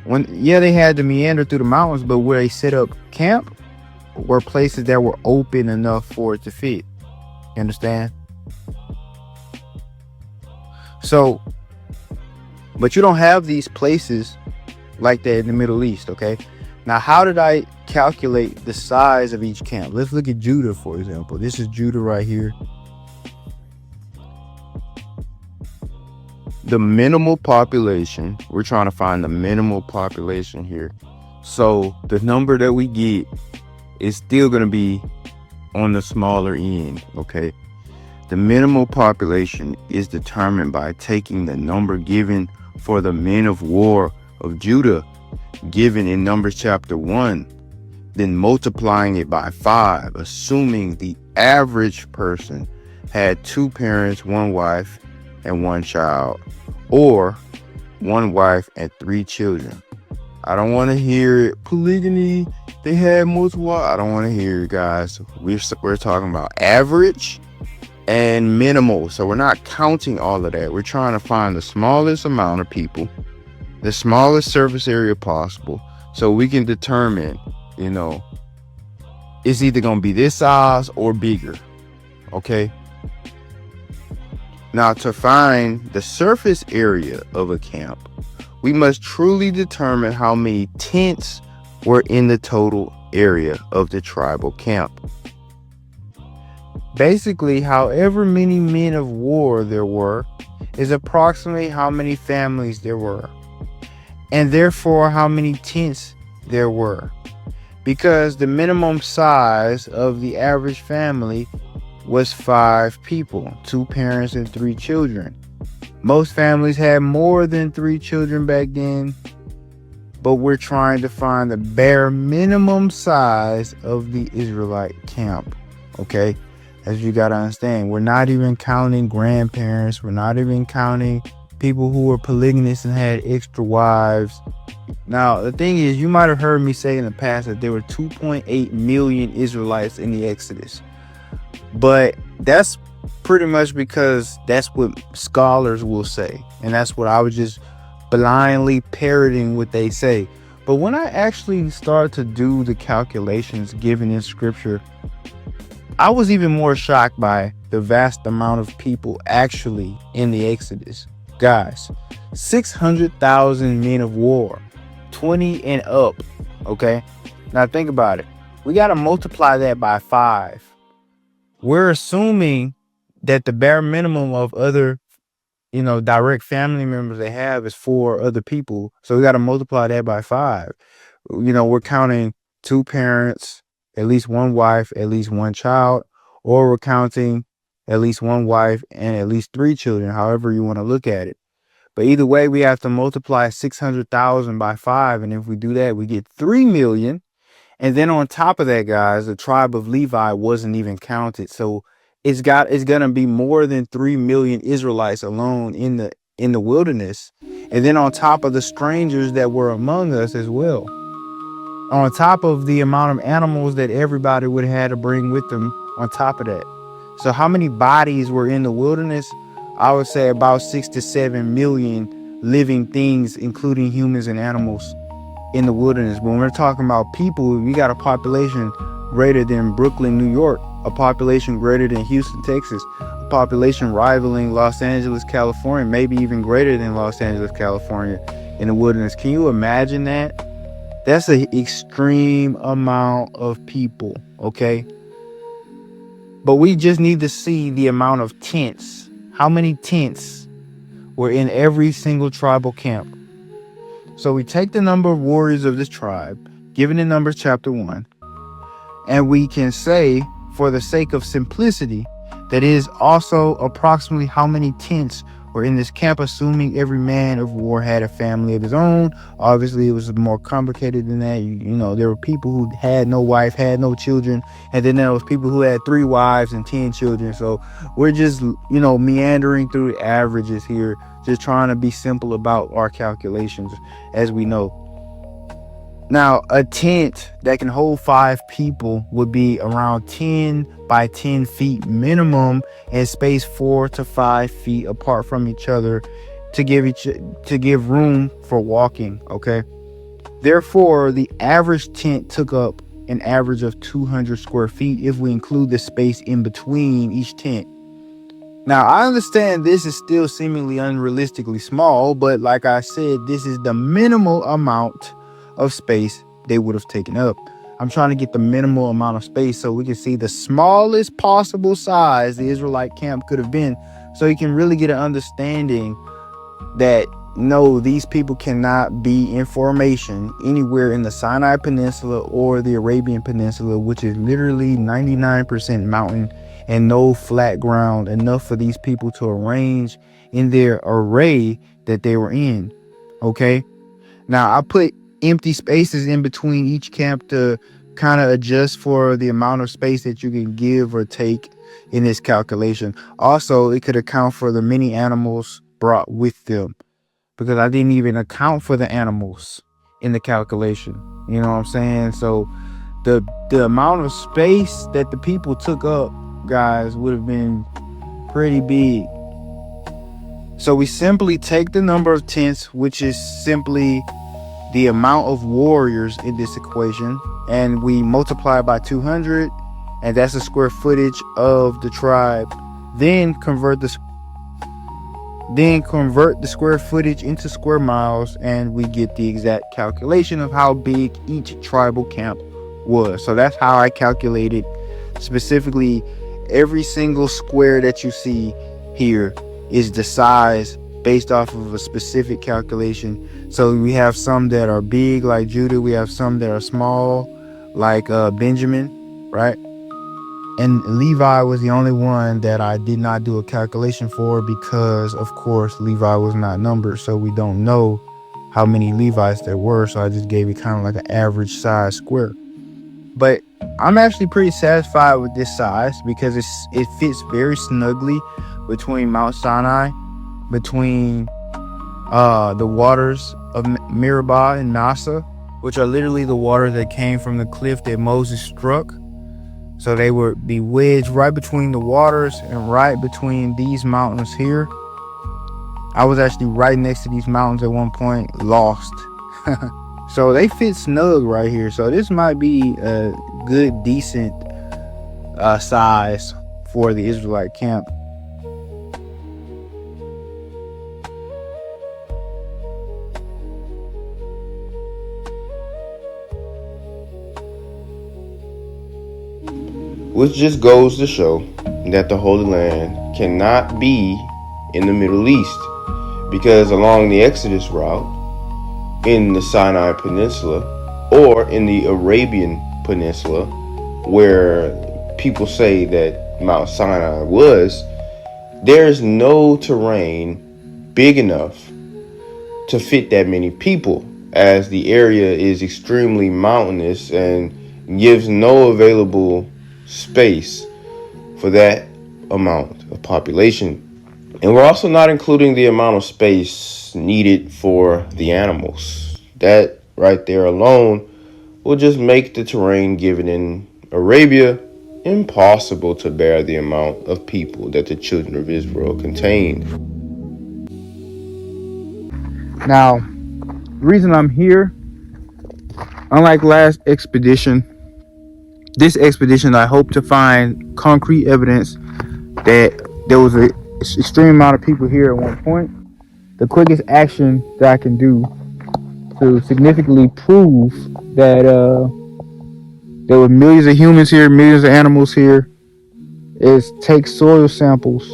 They had to meander through the mountains, but where they set up camp were places that were open enough for it to fit. You understand? So, but you don't have these places like that in the Middle East, okay? Now, how did I calculate the size of each camp? Let's look at Judah, for example. This is Judah right here. The minimal population, we're trying to find the minimal population here. So the number that we get is still going to be on the smaller end, okay? The minimal population is determined by taking the number given for the men of war of Judah, given in Numbers chapter 1, then multiplying it by 5, assuming the average person had 2 parents, 1 wife, and 1 child, or 1 wife and 3 children. I don't want to hear it. Polygamy, they had multiple. I don't want to hear it, guys. We're talking about average and minimal. So we're not counting all of that. We're trying to find the smallest amount of people, the smallest surface area possible, so we can determine, it's either going to be this size or bigger. Okay. Now, to find the surface area of a camp, we must truly determine how many tents were in the total area of the tribal camp. Basically, however many men of war there were is approximately how many families there were, and therefore how many tents there were, because the minimum size of the average family was 5 people, 2 parents and 3 children. Most families had more than 3 children back then, but we're trying to find the bare minimum size of the Israelite camp. Okay, as you gotta understand, we're not even counting grandparents. We're not even counting people who were polygamists and had extra wives. Now, the thing is, you might have heard me say in the past that there were 2.8 million Israelites in the Exodus. But that's pretty much because that's what scholars will say. And that's what I was just blindly parroting what they say. But when I actually started to do the calculations given in scripture, I was even more shocked by the vast amount of people actually in the Exodus. Guys, 600,000 men of war, 20 and up. Okay. Now think about it. We got to multiply that by 5. We're assuming that the bare minimum of other, direct family members they have is 4 other people. So we got to multiply that by 5. We're counting 2 parents, at least 1 wife, at least 1 child, or we're counting at least 1 wife and at least 3 children, however you want to look at it. But either way, we have to multiply 600,000 by 5. And if we do that, we get 3 million. And then on top of that, guys, the tribe of Levi wasn't even counted. So it's gonna be more than 3 million Israelites alone in the wilderness. And then on top of the strangers that were among us as well. On top of the amount of animals that everybody would have had to bring with them on top of that. So how many bodies were in the wilderness? I would say about 6 to 7 million living things, including humans and animals, in the wilderness. When we're talking about people, we got a population greater than Brooklyn, New York, a population greater than Houston, Texas, a population rivaling Los Angeles, California, maybe even greater than Los Angeles, California in the wilderness. Can you imagine that? That's an extreme amount of people, okay? But we just need to see the amount of tents. How many tents were in every single tribal camp? So we take the number of warriors of this tribe, given in Numbers chapter 1, and we can say, for the sake of simplicity, that is also approximately how many tents were in this camp, assuming every man of war had a family of his own. Obviously, it was more complicated than that. You know, there were people who had no wife, had no children, and then there was people who had 3 wives and 10 children. So we're just, meandering through the averages here, just trying to be simple about our calculations, as we know. Now, a tent that can hold 5 people would be around 10 by 10 feet minimum and spaced 4 to 5 feet apart from each other to give room for walking, okay? Therefore, the average tent took up an average of 200 square feet if we include the space in between each tent. Now, I understand this is still seemingly unrealistically small, but like I said, this is the minimal amount of space they would have taken up. I'm trying to get the minimal amount of space so we can see the smallest possible size the Israelite camp could have been, so you can really get an understanding that no, these people cannot be in formation anywhere in the Sinai Peninsula or the Arabian Peninsula, which is literally 99% mountain and no flat ground enough for these people to arrange in their array that they were in. Okay, now I put empty spaces in between each camp to kind of adjust for the amount of space that you can give or take in this calculation. Also, it could account for the many animals brought with them, because I didn't even account for the animals in the calculation. You know what I'm saying? So the amount of space that the people took up, guys, would have been pretty big. So we simply take the number of tents, which is simply the amount of warriors in this equation, and we multiply by 200, and that's the square footage of the tribe. Then convert the square footage into square miles, and we get the exact calculation of how big each tribal camp was. So that's how I calculated specifically every single square that you see here is the size based off of a specific calculation. So we have some that are big like Judah, we have some that are small like Benjamin, right? And Levi was the only one that I did not do a calculation for, because of course Levi was not numbered, so we don't know how many Levites there were. So I just gave it kind of like an average size square. But I'm actually pretty satisfied with this size because it fits very snugly between Mount Sinai, between the waters of Meribah and Massa, which are literally the waters that came from the cliff that Moses struck. So they would be wedged right between the waters and right between these mountains here. I was actually right next to these mountains at one point, lost. So they fit snug right here. So this might be a good, decent size for the Israelite camp. Which just goes to show that the Holy Land cannot be in the Middle East, because along the Exodus route, in the Sinai Peninsula or in the Arabian Peninsula, where people say that Mount Sinai was, there's no terrain big enough to fit that many people, as the area is extremely mountainous and gives no available space for that amount of population. And we're also not including the amount of space needed for the animals. That right there alone will just make the terrain given in Arabia impossible to bear the amount of people that the children of Israel contained. Now, the reason I'm here, unlike last expedition, this expedition I hope to find concrete evidence that there was an extreme amount of people here at one point. The quickest action that I can do to significantly prove that there were millions of humans here, millions of animals here, is take soil samples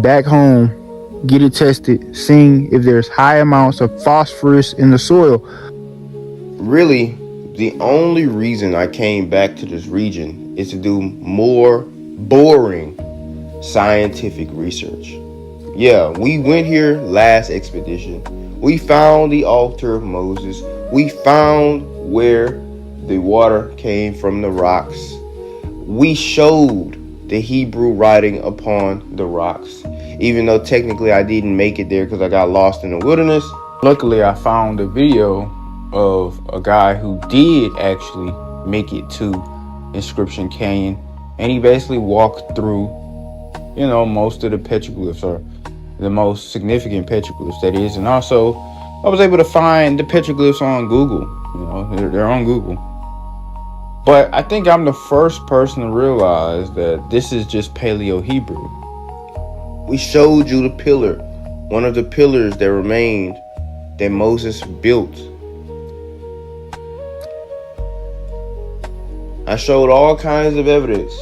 back home, get it tested, seeing if there's high amounts of phosphorus in the soil. Really, the only reason I came back to this region is to do more boring scientific research. Yeah, we went here last expedition. We found the altar of Moses. We found where the water came from the rocks. We showed the Hebrew writing upon the rocks, even though technically I didn't make it there because I got lost in the wilderness. Luckily, I found a video of a guy who did actually make it to Inscription Canyon, and he basically walked through, most of the petroglyphs, or the most significant petroglyphs, that is. And also, I was able to find the petroglyphs on Google. They're on Google. But I think I'm the first person to realize that this is just Paleo-Hebrew. We showed you the pillar, one of the pillars that remained that Moses built. I showed all kinds of evidence.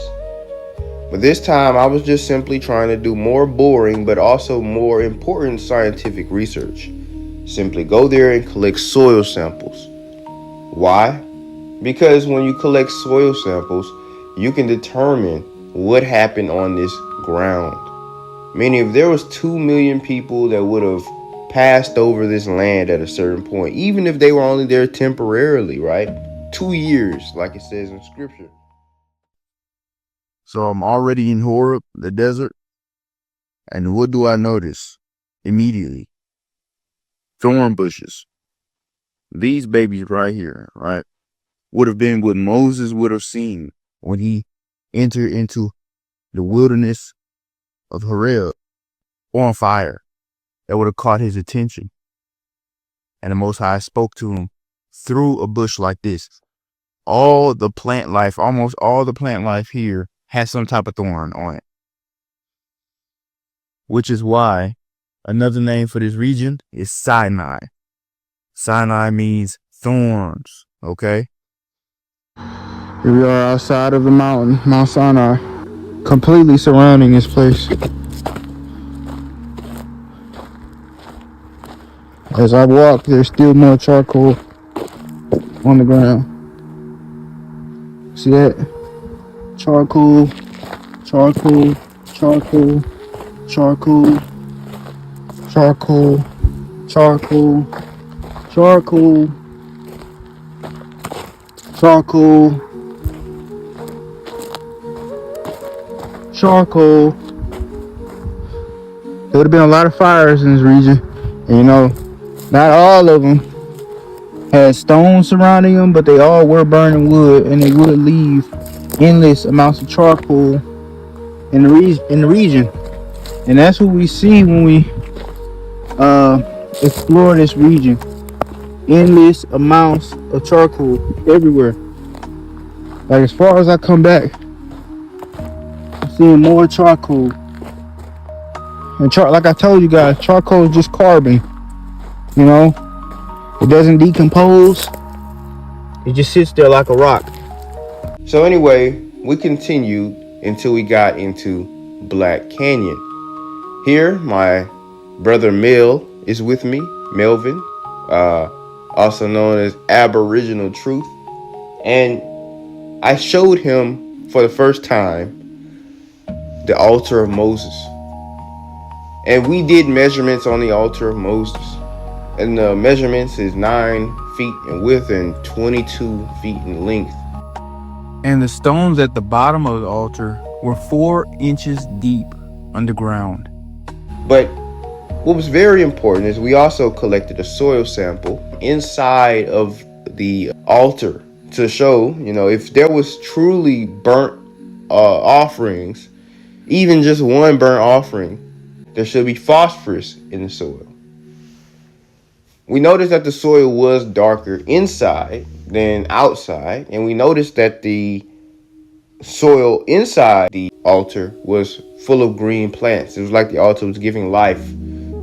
But this time I was just simply trying to do more boring but also more important scientific research. Simply go there and collect soil samples. Why? Because when you collect soil samples, you can determine what happened on this ground. Meaning if there was 2 million people that would have passed over this land at a certain point, even if they were only there temporarily, right? 2 years, like it says in scripture. So I'm already in Horeb, the desert. And what do I notice immediately? Thorn bushes. These babies right here, right, would have been what Moses would have seen when he entered into the wilderness of Horeb on fire. That would have caught his attention. And the Most High spoke to him through a bush like this. All the plant life, almost all the plant life here has some type of thorn on it. Which is why another name for this region is Sinai. Sinai means thorns, okay? Here we are outside of the mountain, Mount Sinai, completely surrounding this place. As I walk, there's still more charcoal on the ground. See that? Charcoal, charcoal, charcoal, charcoal, charcoal, charcoal, charcoal, charcoal, charcoal. There would have been a lot of fires in this region. And not all of them had stones surrounding them, but they all were burning wood, and they would leave endless amounts of charcoal in the region. And that's what we see when we explore this region. Endless amounts of charcoal everywhere. Like, as far as I come back, I'm seeing more charcoal. And like I told you guys, charcoal is just carbon. It doesn't decompose. It just sits there like a rock. So anyway, we continued until we got into Black Canyon. Here, my brother Mel is with me, Melvin, also known as Aboriginal Truth. And I showed him for the first time the altar of Moses. And we did measurements on the altar of Moses. And the measurements is 9 feet in width and 22 feet in length. And the stones at the bottom of the altar were 4 inches deep underground. But what was very important is we also collected a soil sample inside of the altar to show, if there was truly burnt offerings, even just one burnt offering, there should be phosphorus in the soil. We noticed that the soil was darker inside than outside, and we noticed that the soil inside the altar was full of green plants. It was like the altar was giving life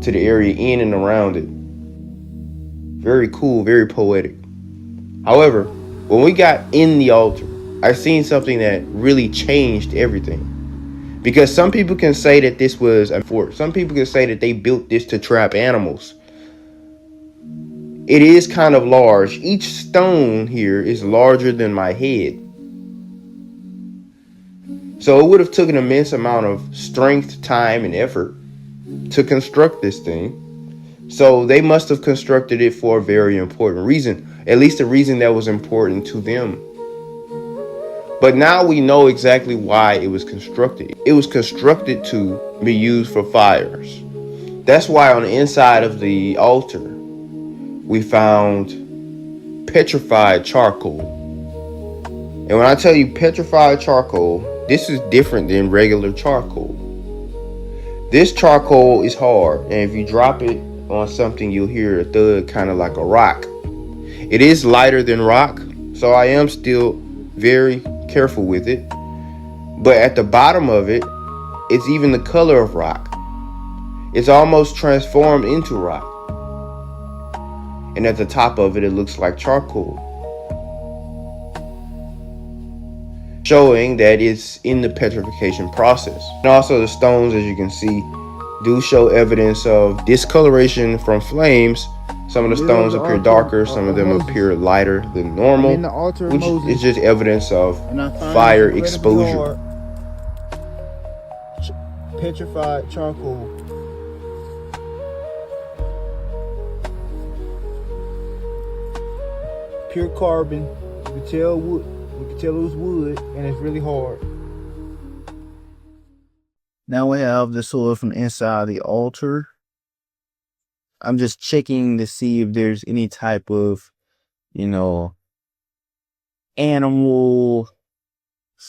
to the area in and around it. Very cool, very poetic. However, when we got in the altar, I seen something that really changed everything. Because some people can say that this was a fort. Some people can say that they built this to trap animals. It is kind of large. Each stone here is larger than my head. So it would have taken an immense amount of strength, time, and effort to construct this thing. So they must have constructed it for a very important reason, at least a reason that was important to them. But now we know exactly why it was constructed. It was constructed to be used for fires. That's why on the inside of the altar, we found petrified charcoal. And when I tell you petrified charcoal, this is different than regular charcoal. This charcoal is hard, and if you drop it on something, you'll hear a thud, kind of like a rock. It is lighter than rock, so I am still very careful with it. But at the bottom of it, it's even the color of rock. It's almost transformed into rock. And at the top of it, it looks like charcoal, showing that it's in the petrification process. And also the stones, as you can see, do show evidence of discoloration from flames. Some of the stones appear darker, some of them appear lighter than normal, which is just evidence of fire exposure. Petrified charcoal. Pure carbon. You can tell wood. You can tell it was wood, and it's really hard. Now we have the soil from inside the altar. I'm just checking to see if there's any type of, animal /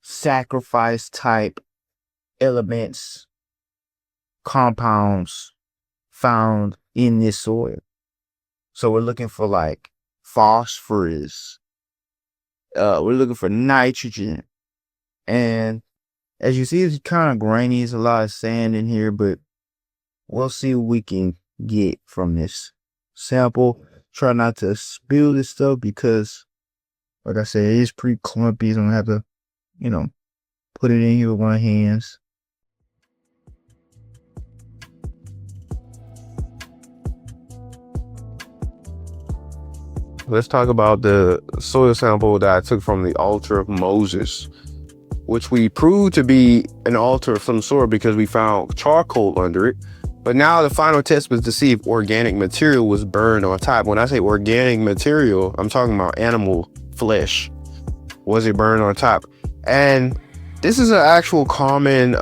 sacrifice type elements, compounds found in this soil. So we're looking for like phosphorus. We're looking for nitrogen. And as you see, it's kind of grainy. There's a lot of sand in here, but we'll see what we can get from this sample. Try not to spill this stuff because, like I said, it is pretty clumpy. So I'm going to have to, put it in here with my hands. Let's talk about the soil sample that I took from the altar of Moses, which we proved to be an altar of some sort because we found charcoal under it. But now the final test was to see if organic material was burned on top. When I say organic material, I'm talking about animal flesh. Was it burned on top? And this is an actual common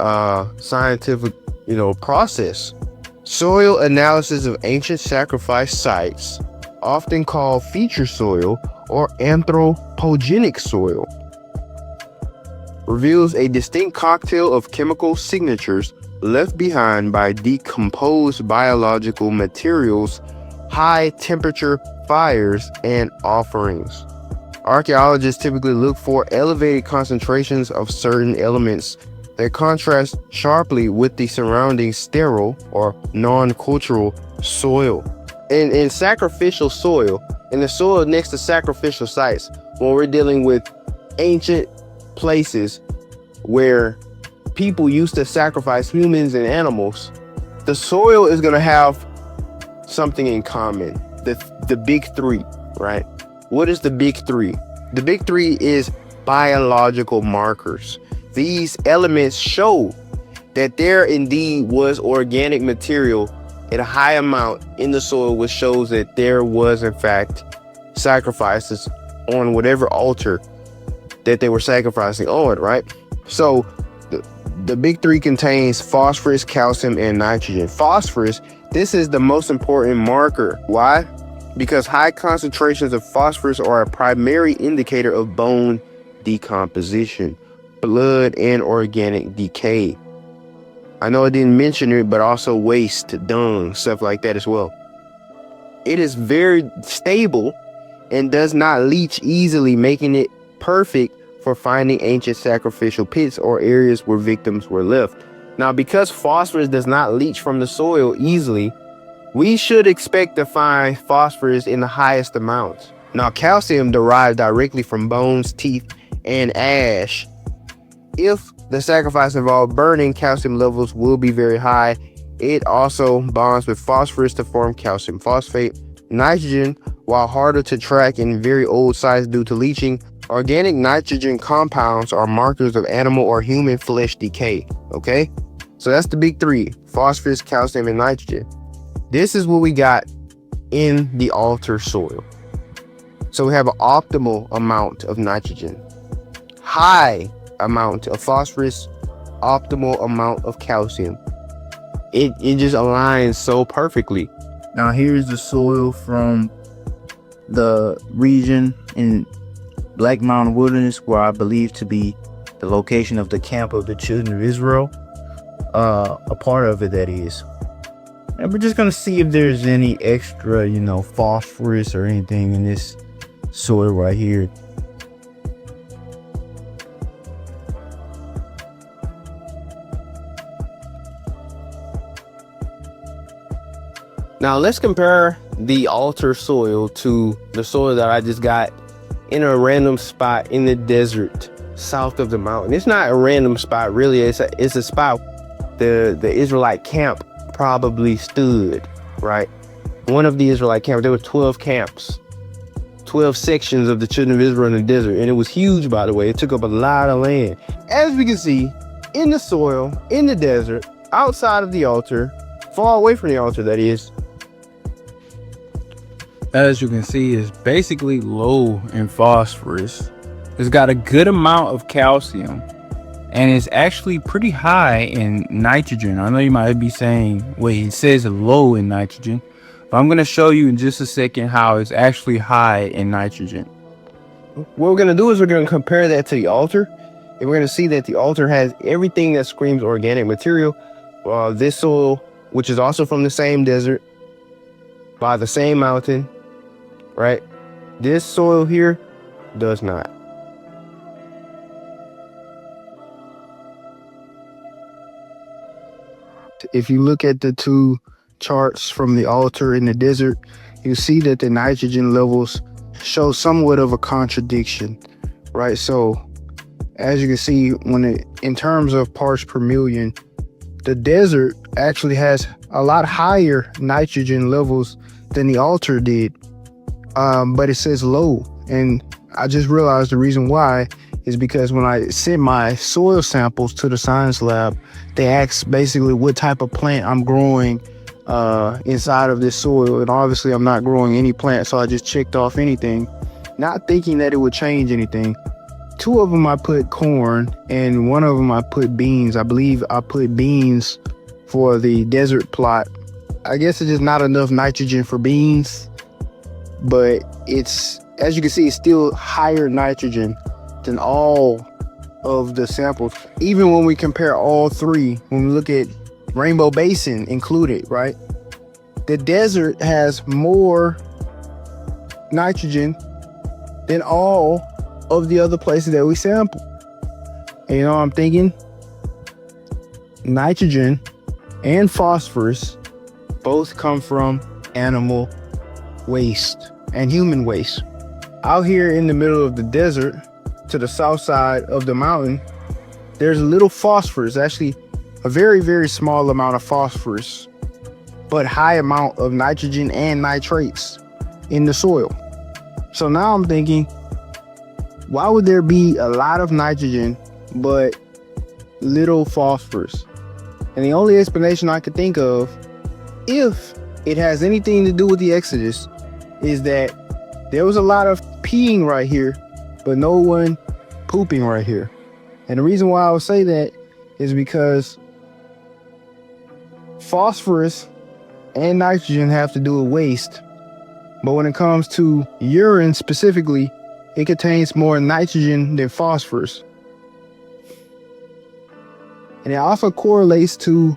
scientific, process. Soil analysis of ancient sacrifice sites, often called feature soil or anthropogenic soil, reveals a distinct cocktail of chemical signatures left behind by decomposed biological materials, high temperature fires, and offerings. Archaeologists typically look for elevated concentrations of certain elements that contrast sharply with the surrounding sterile or non-cultural soil. In sacrificial soil, in the soil next to sacrificial sites, when we're dealing with ancient places where people used to sacrifice humans and animals, the soil is going to have something in common. The big three, right? What is the big three? The big three is biological markers. These elements show that there indeed was organic material at a high amount in the soil, which shows that there was in fact sacrifices on whatever altar that they were sacrificing on, right? So the big three contains phosphorus, calcium, and nitrogen. Phosphorus, this is the most important marker. Why? Because high concentrations of phosphorus are a primary indicator of bone decomposition, blood, and organic decay. I know I didn't mention it, but also waste, dung, stuff like that as well. It is very stable and does not leach easily, making it perfect for finding ancient sacrificial pits or areas where victims were left. Now, because phosphorus does not leach from the soil easily, we should expect to find phosphorus in the highest amounts. Now, calcium derives directly from bones, teeth, and ash. If the sacrifice involved burning, calcium levels will be very high. It also bonds with phosphorus to form calcium phosphate. Nitrogen, while harder to track in very old sites due to leaching, organic nitrogen compounds are markers of animal or human flesh decay. Okay, so that's the big three: phosphorus, calcium, and nitrogen. This is what we got in the altar soil. So we have an optimal amount of nitrogen, high amount of phosphorus, optimal amount of calcium. It just aligns so perfectly. Now here's the soil from the region in Black Mountain Wilderness, where I believe to be the location of the camp of the children of Israel. A part of it, that is. And we're just gonna see if there's any extra, phosphorus or anything in this soil right here. Now let's compare the altar soil to the soil that I just got in a random spot in the desert south of the mountain. It's not a random spot, really. It's a spot the Israelite camp probably stood, right? One of the Israelite camps. There were 12 camps, 12 sections of the children of Israel in the desert, and it was huge, by the way. It took up a lot of land. As we can see, in the soil, in the desert, outside of the altar, far away from the altar, that is, As you can see, it's basically low in phosphorus. It's got a good amount of calcium, and it's actually pretty high in nitrogen. I know you might be saying, wait, it says low in nitrogen, but I'm going to show you in just a second how it's actually high in nitrogen. what we're going to do is we're going to compare that to the altar, and we're going to see that the altar has everything that screams organic material. This soil, which is also from the same desert, by the same mountain, right? This soil here does not. If you look at the two charts from the altar in the desert, you see that the nitrogen levels show somewhat of a contradiction, right? So as you can see, in terms of parts per million, the desert actually has a lot higher nitrogen levels than the altar did, but it says low. And I just realized the reason why is because when I sent my soil samples to the science lab, they asked basically what type of plant I'm growing inside of this soil. And obviously I'm not growing any plant, so I just checked off anything, not thinking that it would change anything. Two of them I put corn, and one of them I put beans. I believe I put beans for the desert plot. I guess it's just not enough nitrogen for beans, but it's, as you can see, it's still higher nitrogen than all of the samples. Even when we compare all three, when we look at Rainbow Basin included, right? The desert has more nitrogen than all of the other places that we sample. And I'm thinking nitrogen and phosphorus both come from animal waste and human waste. Out here in the middle of the desert, to the south side of the mountain, there's a little phosphorus, actually a very, very small amount of phosphorus, but high amount of nitrogen and nitrates in the soil. So now I'm thinking, why would there be a lot of nitrogen but little phosphorus? And the only explanation I could think of if it has anything to do with the Exodus, is that there was a lot of peeing right here, but no one pooping right here. And the reason why I would say that is because phosphorus and nitrogen have to do with waste. But when it comes to urine specifically, it contains more nitrogen than phosphorus. And it also correlates to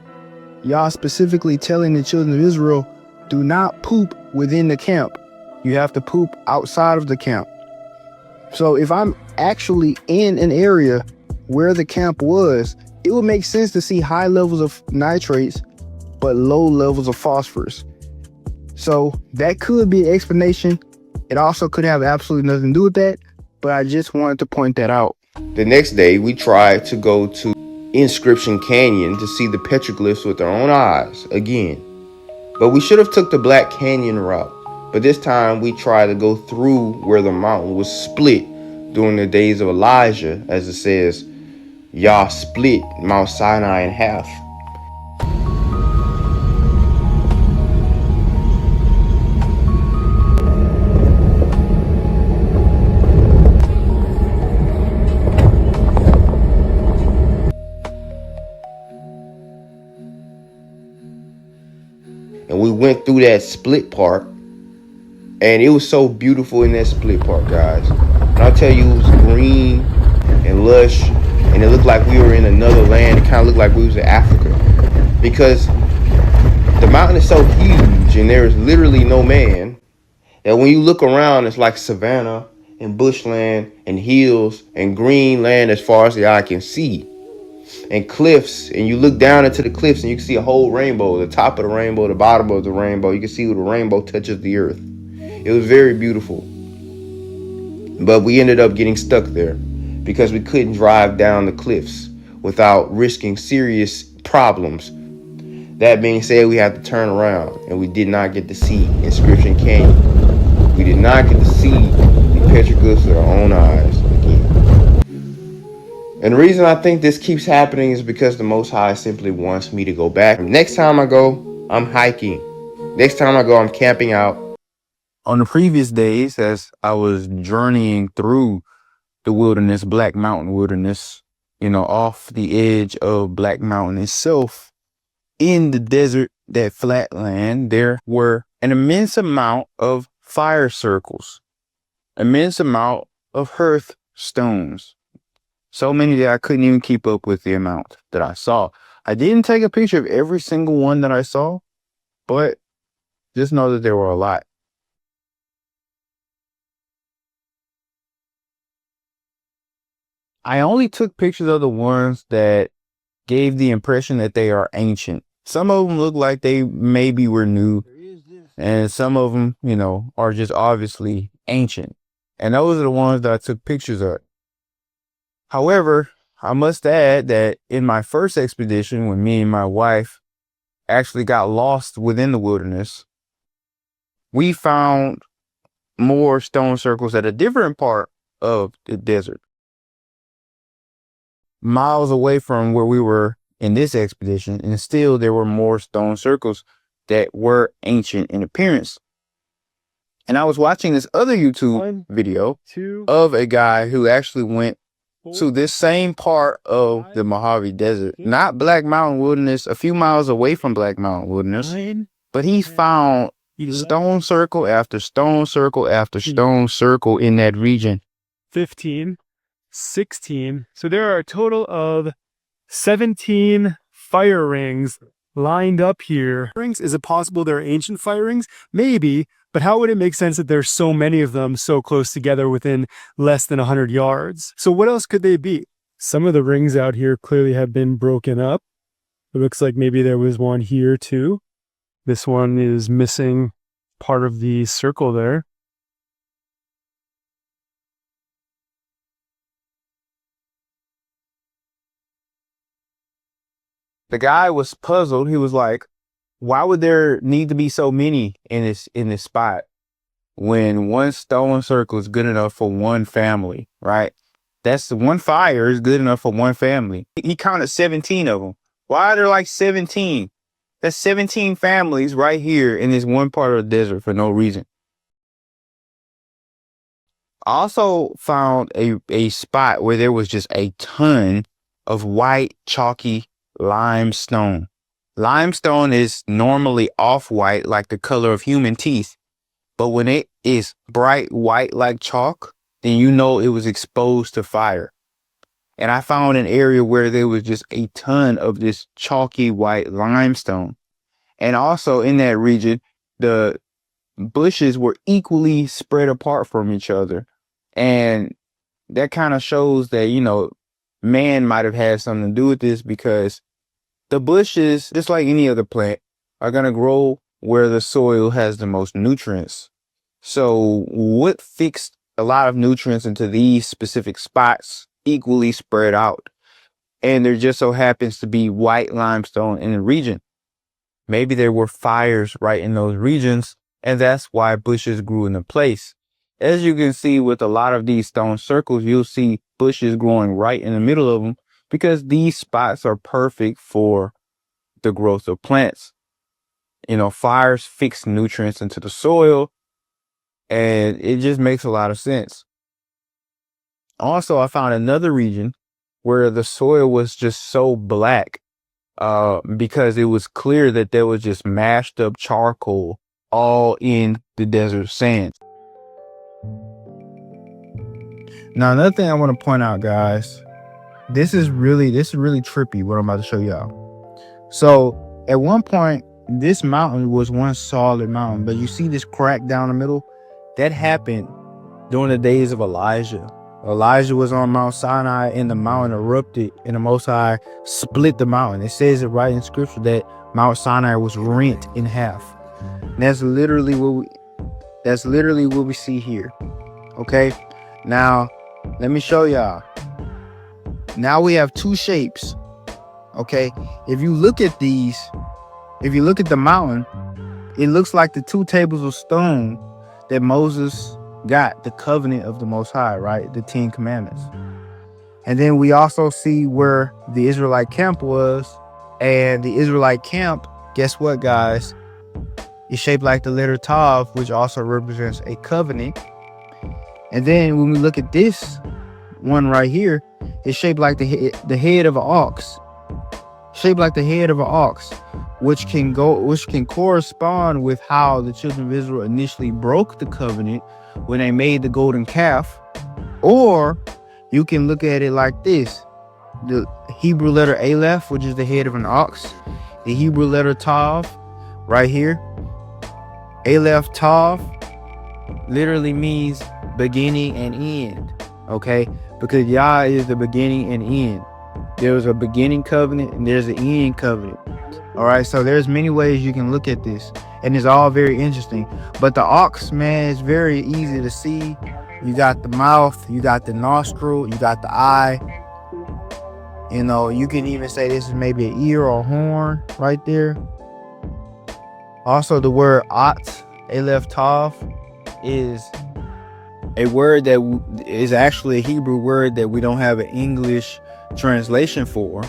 y'all specifically telling the children of Israel, do not poop within the camp. You have to poop outside of the camp. So if I'm actually in an area where the camp was, it would make sense to see high levels of nitrates, but low levels of phosphorus. So that could be an explanation. It also could have absolutely nothing to do with that, but I just wanted to point that out. The next day, we tried to go to Inscription Canyon to see the petroglyphs with our own eyes again. But we should have took the Black Canyon route. But this time we tried to go through where the mountain was split during the days of Elijah, as it says, Yah split Mount Sinai in half. And we went through that split part, and it was so beautiful in that split part, guys. And I'll tell you, it was green and lush, and it looked like we were in another land. It kind of looked like we was in Africa, because the mountain is so huge and there is literally no man that when you look around, it's like savanna and bushland and hills and green land as far as the eye can see, and cliffs, and you look down into the cliffs and you can see a whole rainbow, the top of the rainbow, the bottom of the rainbow. You can see where the rainbow touches the earth. It was very beautiful, but we ended up getting stuck there because we couldn't drive down the cliffs without risking serious problems. That being said, we had to turn around, and we did not get to see Inscription Canyon. We did not get to see the petroglyphs with our own eyes again. And the reason I think this keeps happening is because the Most High simply wants me to go back. Next time I go, I'm hiking. Next time I go, I'm camping out. On the previous days, as I was journeying through the wilderness, Black Mountain wilderness, off the edge of Black Mountain itself, in the desert, that flat land, there were an immense amount of fire circles, immense amount of hearth stones. So many that I couldn't even keep up with the amount that I saw. I didn't take a picture of every single one that I saw, but just know that there were a lot. I only took pictures of the ones that gave the impression that they are ancient. Some of them look like they maybe were new, and some of them, are just obviously ancient. And those are the ones that I took pictures of. However, I must add that in my first expedition, when me and my wife actually got lost within the wilderness, we found more stone circles at a different part of the desert, miles away from where we were in this expedition, and still there were more stone circles that were ancient in appearance. And I was watching this other YouTube video of a guy who actually went to this same part of the Mojave Desert, not Black Mountain Wilderness, a few miles away from Black Mountain Wilderness, but he found stone circle after stone circle after stone circle in that region. 15, 16. So there are a total of 17 fire rings lined up here. Is it possible they're ancient fire rings? Maybe, but how would it make sense that there's so many of them so close together within less than 100 yards? So what else could they be? Some of the rings out here clearly have been broken up. It looks like maybe there was one here too. This one is missing part of the circle there. The guy was puzzled. He was like, why would there need to be so many in this spot when one stone circle is good enough for one family, right? That's the one fire is good enough for one family. He counted 17 of them. Why are there like 17? That's 17 families right here in this one part of the desert for no reason. I also found a spot where there was just a ton of white, chalky limestone. Limestone is normally off-white, like the color of human teeth. But when it is bright white like chalk, then you know it was exposed to fire. And I found an area where there was just a ton of this chalky white limestone. And also in that region, the bushes were equally spread apart from each other. And that kind of shows that, you know, man might have had something to do with this, because the bushes, just like any other plant, are going to grow where the soil has the most nutrients. So what fixed a lot of nutrients into these specific spots equally spread out? And there just so happens to be white limestone in the region. Maybe there were fires right in those regions, and that's why bushes grew into place. As you can see with a lot of these stone circles, you'll see bushes growing right in the middle of them, because these spots are perfect for the growth of plants. You know, fires fix nutrients into the soil, and it just makes a lot of sense. Also, I found another region where the soil was just so black, because it was clear that there was just mashed up charcoal all in the desert sands. Now, another thing I want to point out, guys, this is really trippy what I'm about to show y'all. So at one point, this mountain was one solid mountain, but you see this crack down the middle? That happened during the days of Elijah. Elijah was on Mount Sinai, and the mountain erupted, and the Most High split the mountain. It says it right in scripture that Mount Sinai was rent in half. And that's literally what we see here. Okay, now let me show y'all. Now we have two shapes. Okay, if you look at these, if you look at the mountain, it looks like the two tables of stone that Moses got, the covenant of the Most High, right? The 10 Commandments. And then we also see where the Israelite camp was. And the Israelite camp, guess what, guys? It's shaped like the letter Tav, which also represents a covenant. And then when we look at this one right here, it's shaped like the head of an ox. Shaped like the head of an ox, which can correspond with how the children of Israel initially broke the covenant when they made the golden calf. Or you can look at it like this: the Hebrew letter Aleph, which is the head of an ox, the Hebrew letter Tav right here, Aleph Tav, literally means beginning and end. Okay, because Yah is the beginning and end. There's a beginning covenant and there's an end covenant. All right, so there's many ways you can look at this, and it's all very interesting. But the ox, man, is very easy to see. You got the mouth, you got the nostril, you got the eye. You know, you can even say this is maybe an ear or horn right there. Also, the word at, Aleph Tav, is a word that is actually a Hebrew word that we don't have an English translation for.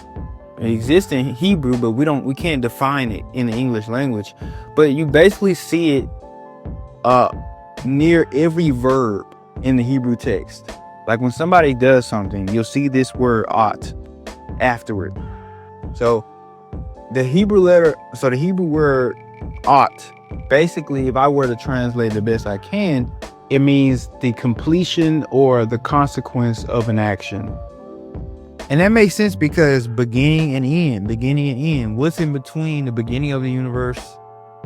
It exists in Hebrew, but we can't define it in the English language. But you basically see it near every verb in the Hebrew text. Like when somebody does something, you'll see this word at afterward. So the Hebrew word at, basically, if I were to translate the best I can, it means the completion or the consequence of an action. And that makes sense because beginning and end. What's in between the beginning of the universe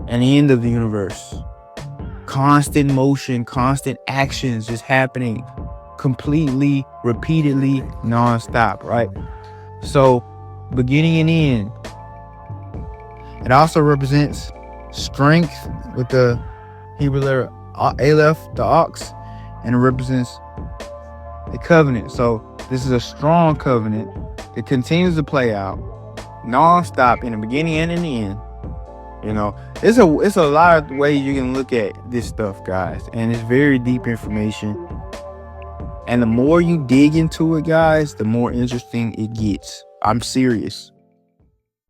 and the end of the universe? Constant motion, constant actions just happening completely, repeatedly, nonstop, right? So beginning and end. It also represents strength with the Hebrew letter Aleph, the ox, and it represents the covenant. So this is a strong covenant that continues to play out non-stop in the beginning and in the end. You know, it's a lot of ways you can look at this stuff, guys, and it's very deep information. And the more you dig into it, guys, the more interesting it gets. I'm serious.